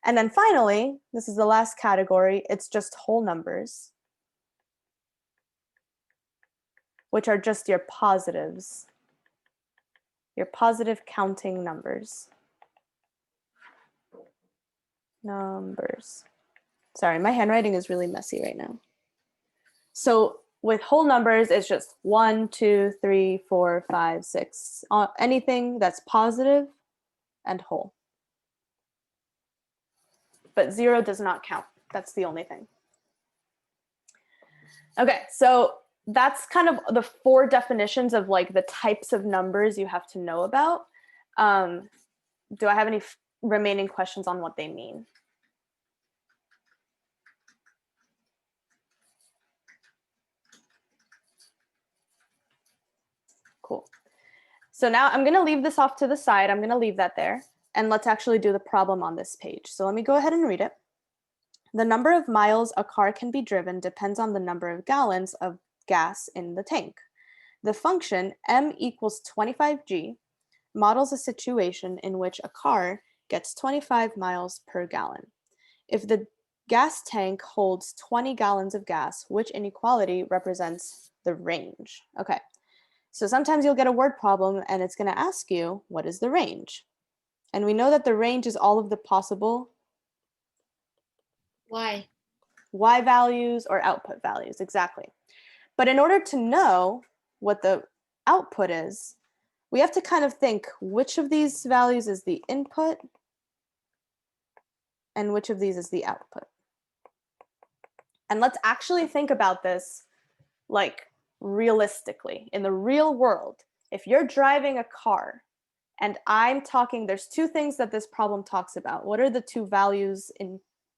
And then finally, this is the last category, it's just whole numbers, which are just your positives, your positive counting numbers. Sorry, my handwriting is really messy right now. So with whole numbers, it's just 1, 2, 3, 4, 5, 6, anything that's positive and whole. But 0 does not count. That's the only thing. Okay, so that's kind of the 4 definitions of like the types of numbers you have to know about. Do I have any remaining questions on what they mean? Cool. So now I'm going to leave this off to the side. I'm going to leave that there. And let's actually do the problem on this page. So let me go ahead and read it. The number of miles a car can be driven depends on the number of gallons of gas in the tank. The function m equals 25g models a situation in which a car gets 25 miles per gallon. If the gas tank holds 20 gallons of gas, which inequality represents the range? Okay, so sometimes you'll get a word problem and it's going to ask you, what is the range? And we know that the range is all of the possible Y values or output values, exactly. But in order to know what the output is, we have to kind of think which of these values is the input and which of these is the output. And let's actually think about this like realistically. In the real world, if you're driving a car and I'm talking, there's 2 things that this problem talks about. What are the 2 values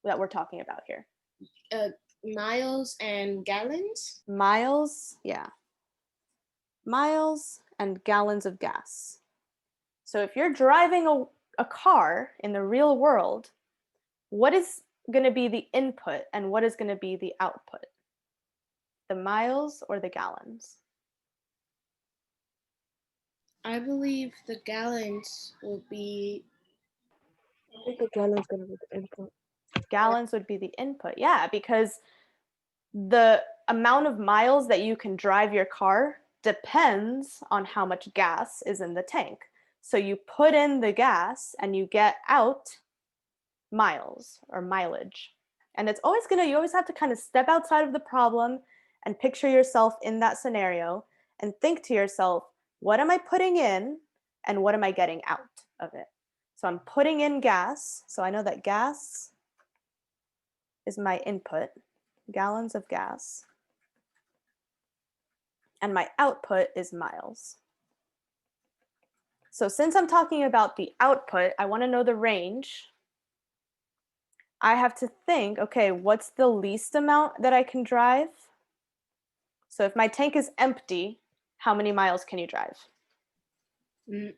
that we're talking about here? miles and gallons. Miles, yeah. Miles and gallons of gas. So if you're driving a car in the real world, what is going to be the input and what is going to be the output? The miles or the gallons? I believe the gallons will be. I think the gallon's gonna be the input. Gallons would be the input, yeah, because the amount of miles that you can drive your car depends on how much gas is in the tank. So you put in the gas and you get out miles or mileage. And it's always you always have to kind of step outside of the problem and picture yourself in that scenario and think to yourself, what am I putting in and what am I getting out of it? So I'm putting in gas. So I know that gas is my input, gallons of gas. And my output is miles. So since I'm talking about the output, I want to know the range. I have to think, okay, what's the least amount that I can drive? So if my tank is empty, how many miles can you drive? 0.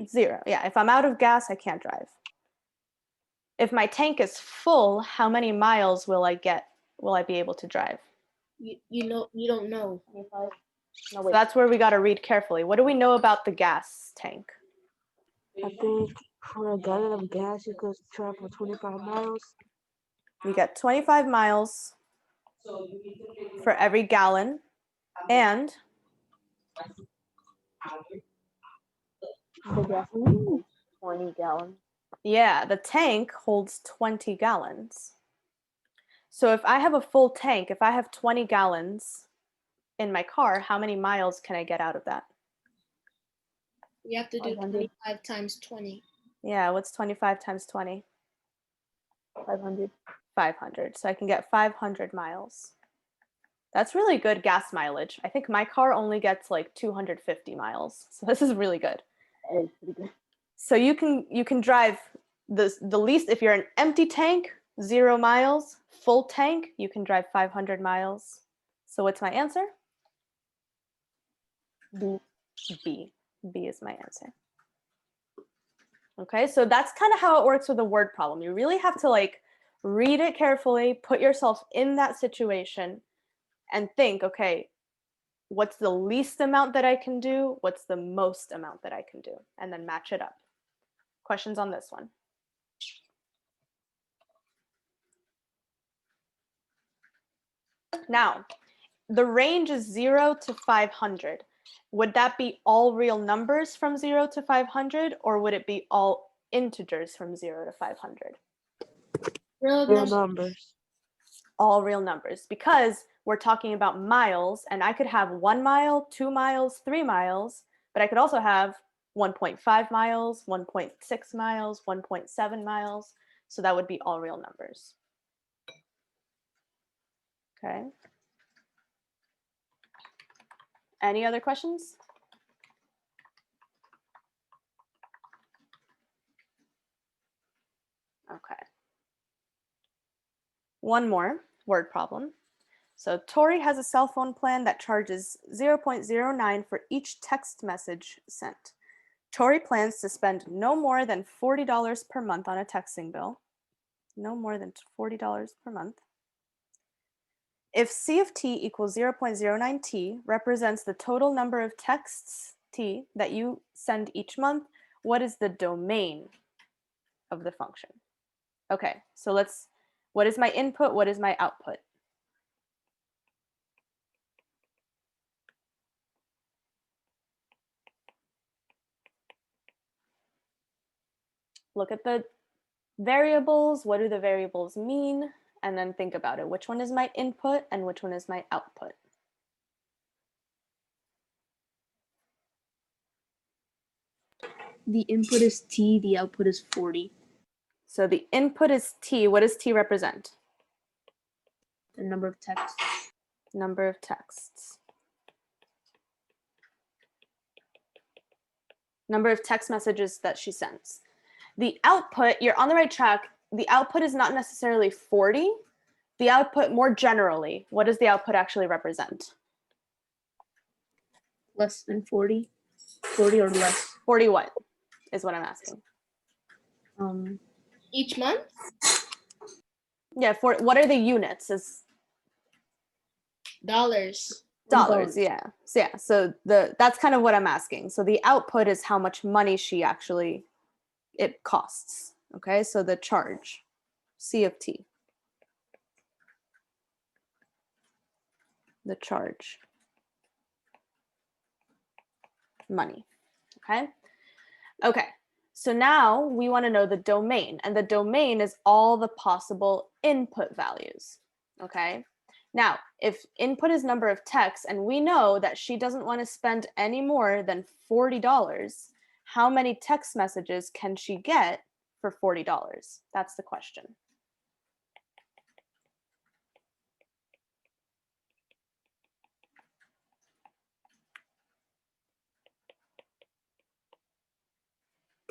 0. Yeah, if I'm out of gas, I can't drive. If my tank is full, how many miles will I be able to drive? You don't know. No, So wait. that's where we got to read carefully. What do we know about the gas tank? I think for a gallon of gas, you could travel 25 miles. We get 25 miles for every gallon, and The gasoline holds 20 gallons. yeah, the tank holds 20 gallons. So if I have a full tank, if I have 20 gallons in my car, how many miles can I get out of that? You have to do 500. 25 times 20. Yeah, what's 25 times 20? 500. 500. So I can get 500 miles. That's really good gas mileage. I think my car only gets like 250 miles. So this is really good. That is pretty good. So you can drive the least, if you're an empty tank, 0 miles. Full tank, you can drive 500 miles. So what's my answer? B. B. B is my answer. Okay, so that's kind of how it works with a word problem. You really have to like read it carefully, put yourself in that situation, and think, okay, what's the least amount that I can do? What's the most amount that I can do? And then match it up. Questions on this one? Now, the range is 0 to 500. Would that be all real numbers from 0 to 500, or would it be all integers from 0 to 500? Real Real numbers. numbers. All real numbers, because we're talking about miles, and I could have 1 mile, 2 miles, 3 miles, but I could also have 1.5 miles, 1.6 miles, 1.7 miles. So that would be all real numbers. Okay. Any other questions? Okay. One more word problem. So Tori has a cell phone plan that charges 0.09 for each text message sent. Tori plans to spend no more than $40 per month on a texting bill. No more than $40 per month. If C of t equals 0.09 t represents the total number of texts t that you send each month, what is the domain of the function? Okay, so what is my input? What is my output? Look at the variables. What do the variables mean? And then think about it. Which one is my input and which one is my output? The input is t, the output is 40. So the input is t. What does t represent? The number of texts. Number of texts. Number of text messages that she sends. The output, you're on the right track. The output is not necessarily 40. The output, more generally, what does the output actually represent? Less than 40. 40 or less. 40 what is what I'm asking. Each month? Yeah, for what are the units? Is Dollars. dollars, yeah. So that's kind of what I'm asking. So the output is how much money it costs. Okay, so the charge, C of t. The charge. Money. Okay. Okay. So now we want to know the domain, and the domain is all the possible input values. Okay. Now, if input is number of texts, and we know that she doesn't want to spend any more than $40, how many text messages can she get for $40? That's the question.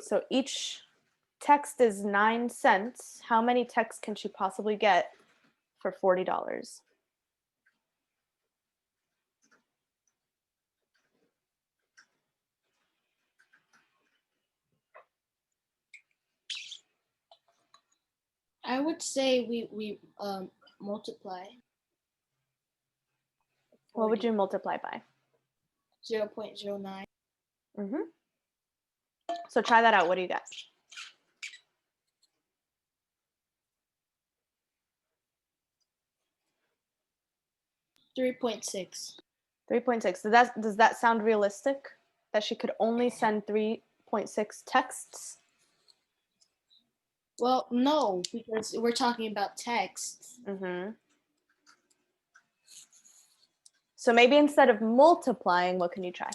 So each text is 9 cents. How many texts can she possibly get for $40? I would say we multiply. What would you multiply by? 0.09. Mm-hmm. So try that out. What do you get? 3.6. 3.6. Does that sound realistic? That she could only send 3.6 texts? Well, no, because we're talking about text. Mm-hmm. So maybe instead of multiplying, what can you try?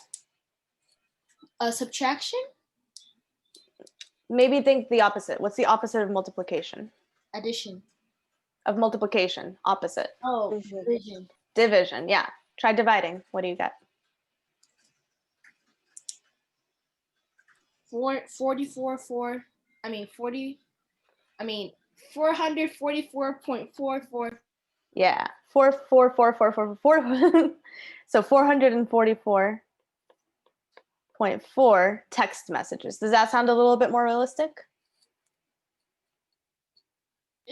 Subtraction? Maybe think the opposite. What's the opposite of multiplication? Addition. Of multiplication, opposite. Oh, Division. division. Division, yeah. Try dividing. What do you get? 444.44. Yeah, 44444. So 444.4 text messages. Does that sound a little bit more realistic?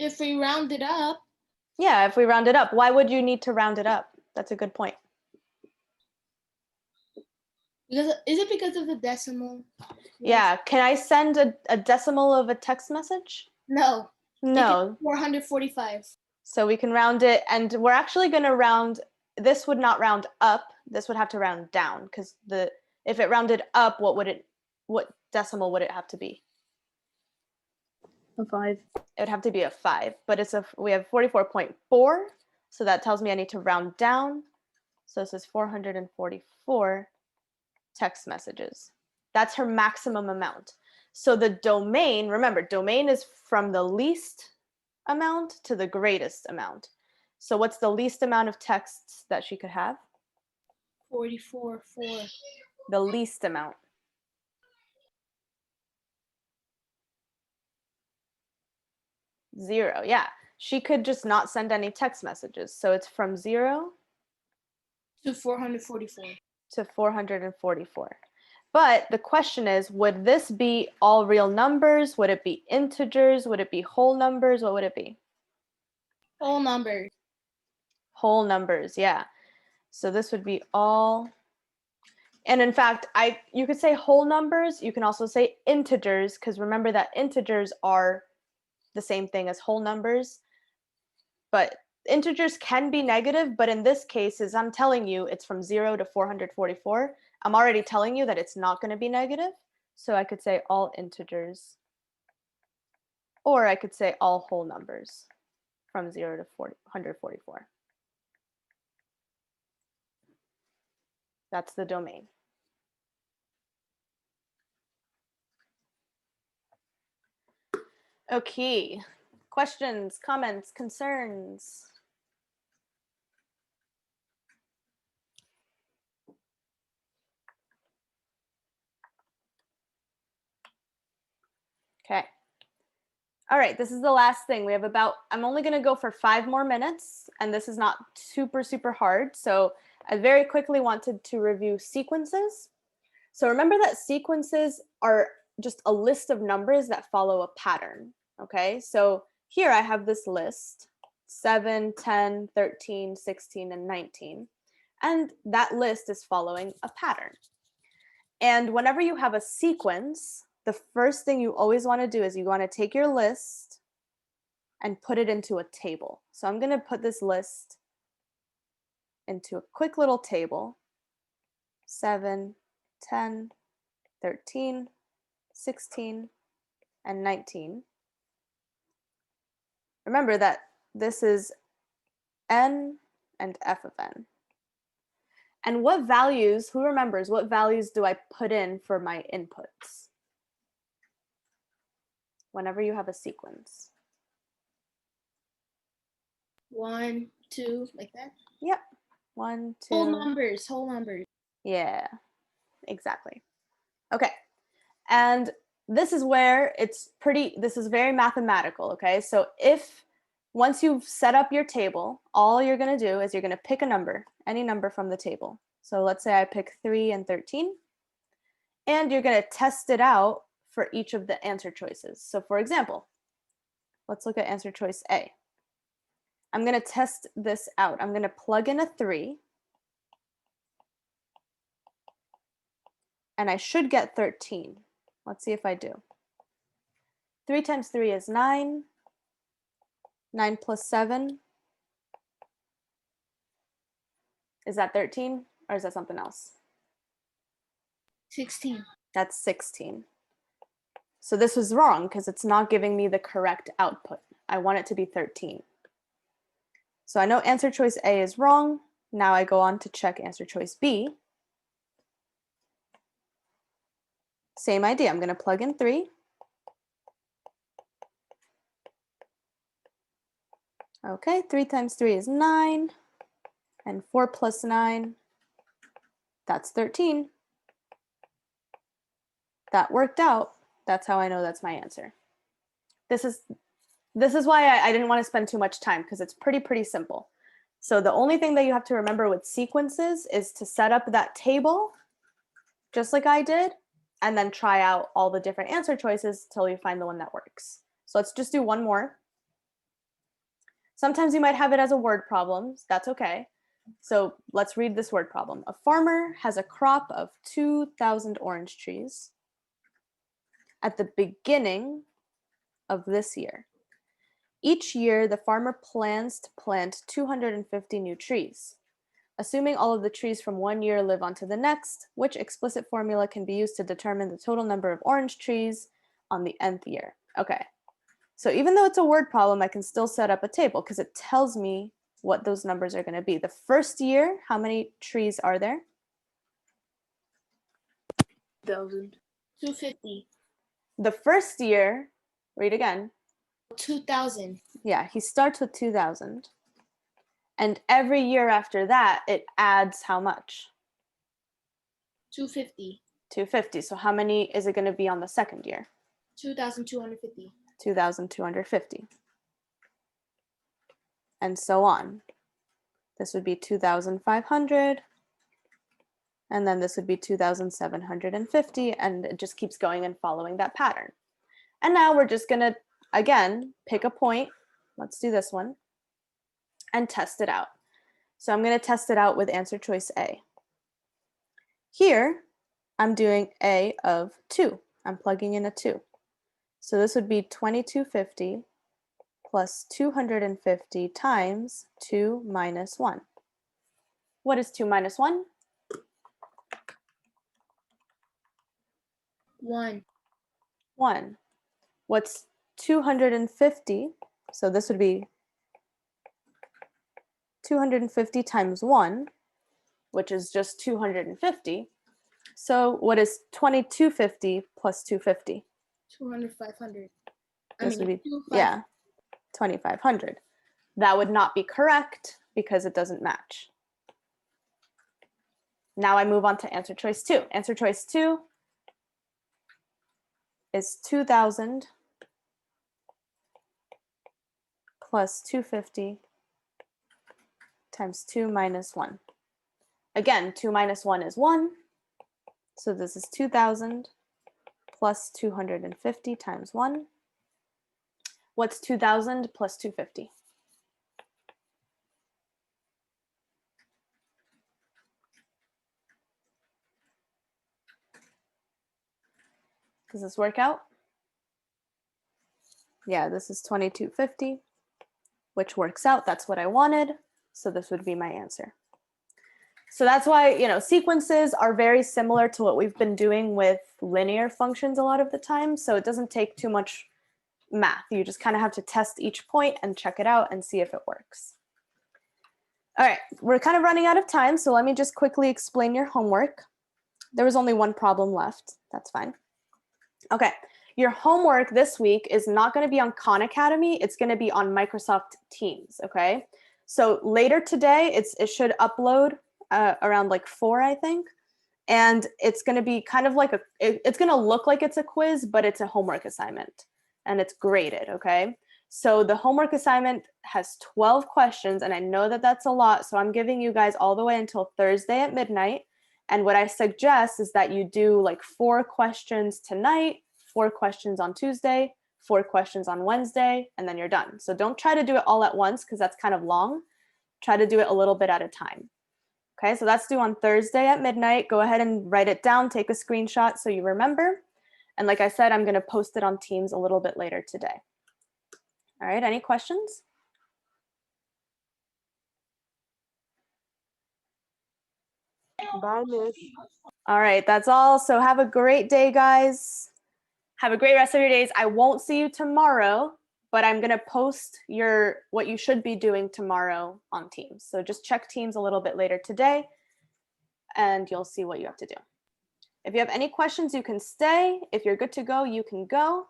If we round it up, Yeah, if we round it up, why would you need to round it up? That's a good point. because is it because of the decimal? Yeah, can I send a decimal of a text message? No. No. 445. So we can round it, and we're actually going to round, this would not round up, this would have to round down, because if it rounded up, what decimal would it have to be? A 5. It would have to be a 5, but we have 44.4, so that tells me I need to round down. So this is 444 text messages. That's her maximum amount. So the domain, remember, domain is from the least amount to the greatest amount. So what's the least amount of texts that she could have? 44.4. The least amount. Zero, yeah. She could just not send any text messages. So it's from 0 To 444. to 444. But the question is, would this be all real numbers? Would it be integers? Would it be whole numbers? What would it be? Whole number. Whole numbers, yeah. So this would be all. And in fact, you could say whole numbers. You can also say integers, because remember that integers are the same thing as whole numbers. But integers can be negative, but in this case, as I'm telling you, it's from 0 to 444. I'm already telling you that it's not going to be negative. So I could say all integers. Or I could say all whole numbers from 0 to 144. That's the domain. Okay. Questions, comments, concerns? Okay. All right, this is the last thing. We have I'm only going to go for 5 more minutes, and this is not super, super hard. So I very quickly wanted to review sequences. So remember that sequences are just a list of numbers that follow a pattern. Okay, so here I have this list, 7, 10, 13, 16, and 19. And that list is following a pattern. And whenever you have a sequence, the first thing you always want to do is you want to take your list and put it into a table. So I'm going to put this list into a quick little table. 7, 10, 13, 16, and 19. Remember that this is n and f of n. And what values, who remembers, what values do I put in for my inputs whenever you have a sequence? 1, 2, like that. Yep. 1, 2. Whole numbers. Whole numbers. Yeah, exactly. Okay. And this is where this is very mathematical, okay? So once you've set up your table, all you're going to do is you're going to pick a number, any number from the table. So let's say I pick 3 and 13, and you're going to test it out for each of the answer choices. So for example, let's look at answer choice A. I'm going to test this out. I'm going to plug in a 3, and I should get 13. Let's see if I do. 3 times 3 is 9. 9 plus 7. Is that 13 or is that something else? 16. That's 16. So this was wrong because it's not giving me the correct output. I want it to be 13. So I know answer choice A is wrong. Now I go on to check answer choice B. Same idea. I'm going to plug in 3. Okay, 3 times 3 is 9. And 4 plus 9, that's 13. That worked out. That's how I know that's my answer. This is why I didn't want to spend too much time, because it's pretty simple. So the only thing that you have to remember with sequences is to set up that table, just like I did, and then try out all the different answer choices until you find the one that works. So let's just do one more. Sometimes you might have it as a word problem. That's okay. So let's read this word problem. A farmer has a crop of 2,000 orange trees at the beginning of this year. Each year, the farmer plans to plant 250 new trees. Assuming all of the trees from one year live on to the next, which explicit formula can be used to determine the total number of orange trees on the nth year? Okay, so even though it's a word problem, I can still set up a table because it tells me what those numbers are going to be. The first year, how many trees are there? 1,000. 250. The first year, read again. 2,000. Yeah, he starts with 2,000. And every year after that, it adds how much? 250. 250. So how many is it going to be on the second year? 2,250. 2,250. And so on. This would be 2,500. And then this would be 2,750. And it just keeps going and following that pattern. And now we're just going to, again, pick a point. Let's do this one. And test it out. So I'm going to test it out with answer choice A. Here, I'm doing A of 2. I'm plugging in a 2. So this would be 2,250 plus 250 times 2 minus 1. What is 2 minus 1? 1. 1. What's 250? So this would be 250 times 1, which is just 250. So what is 2,250 plus 250? 2,500. This would be, 2,500. yeah, 2,500. That would not be correct because it doesn't match. Now I move on to answer choice 2. Answer choice 2 is 2,000 plus 250 times 2 minus 1. Again, 2 minus 1 is 1. So this is 2,000 plus 250 times 1. What's 2,000 plus 250? Does this work out? Yeah, this is 2,250, which works out. That's what I wanted. So this would be my answer. So that's why, sequences are very similar to what we've been doing with linear functions a lot of the time. So it doesn't take too much math. You just kind of have to test each point and check it out and see if it works. All right, we're kind of running out of time. So let me just quickly explain your homework. There was only one problem left. That's fine. Okay, your homework this week is not going to be on Khan Academy. It's going to be on Microsoft Teams, okay? So later today, it should upload around like 4, I think. And it's going to be kind of like it's going to look like it's a quiz, but it's a homework assignment. And it's graded, okay? So the homework assignment has 12 questions, and I know that that's a lot. So I'm giving you guys all the way until Thursday at midnight. And what I suggest is that you do like 4 questions tonight, 4 questions on Tuesday, 4 questions on Wednesday, and then you're done. So don't try to do it all at once because that's kind of long. Try to do it a little bit at a time. Okay, so that's due on Thursday at midnight. Go ahead and write it down, take a screenshot so you remember. And like I said, I'm going to post it on Teams a little bit later today. All right, any questions? Bye, Miss. All right, that's all. So have a great day, guys. Have a great rest of your days. I won't see you tomorrow, but I'm going to post what you should be doing tomorrow on Teams. So just check Teams a little bit later today, and you'll see what you have to do. If you have any questions, you can stay. If you're good to go, you can go.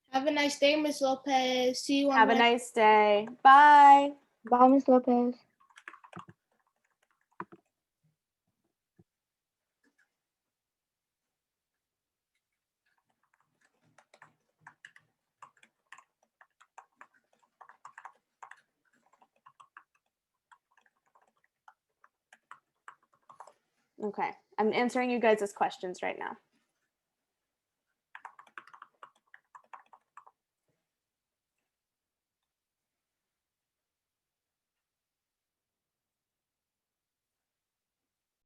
Have a nice day, Ms. Lopez. See you on Have a Wednesday. nice day. Bye. Bye, Miss Lopez. Okay, I'm answering you guys' questions right now.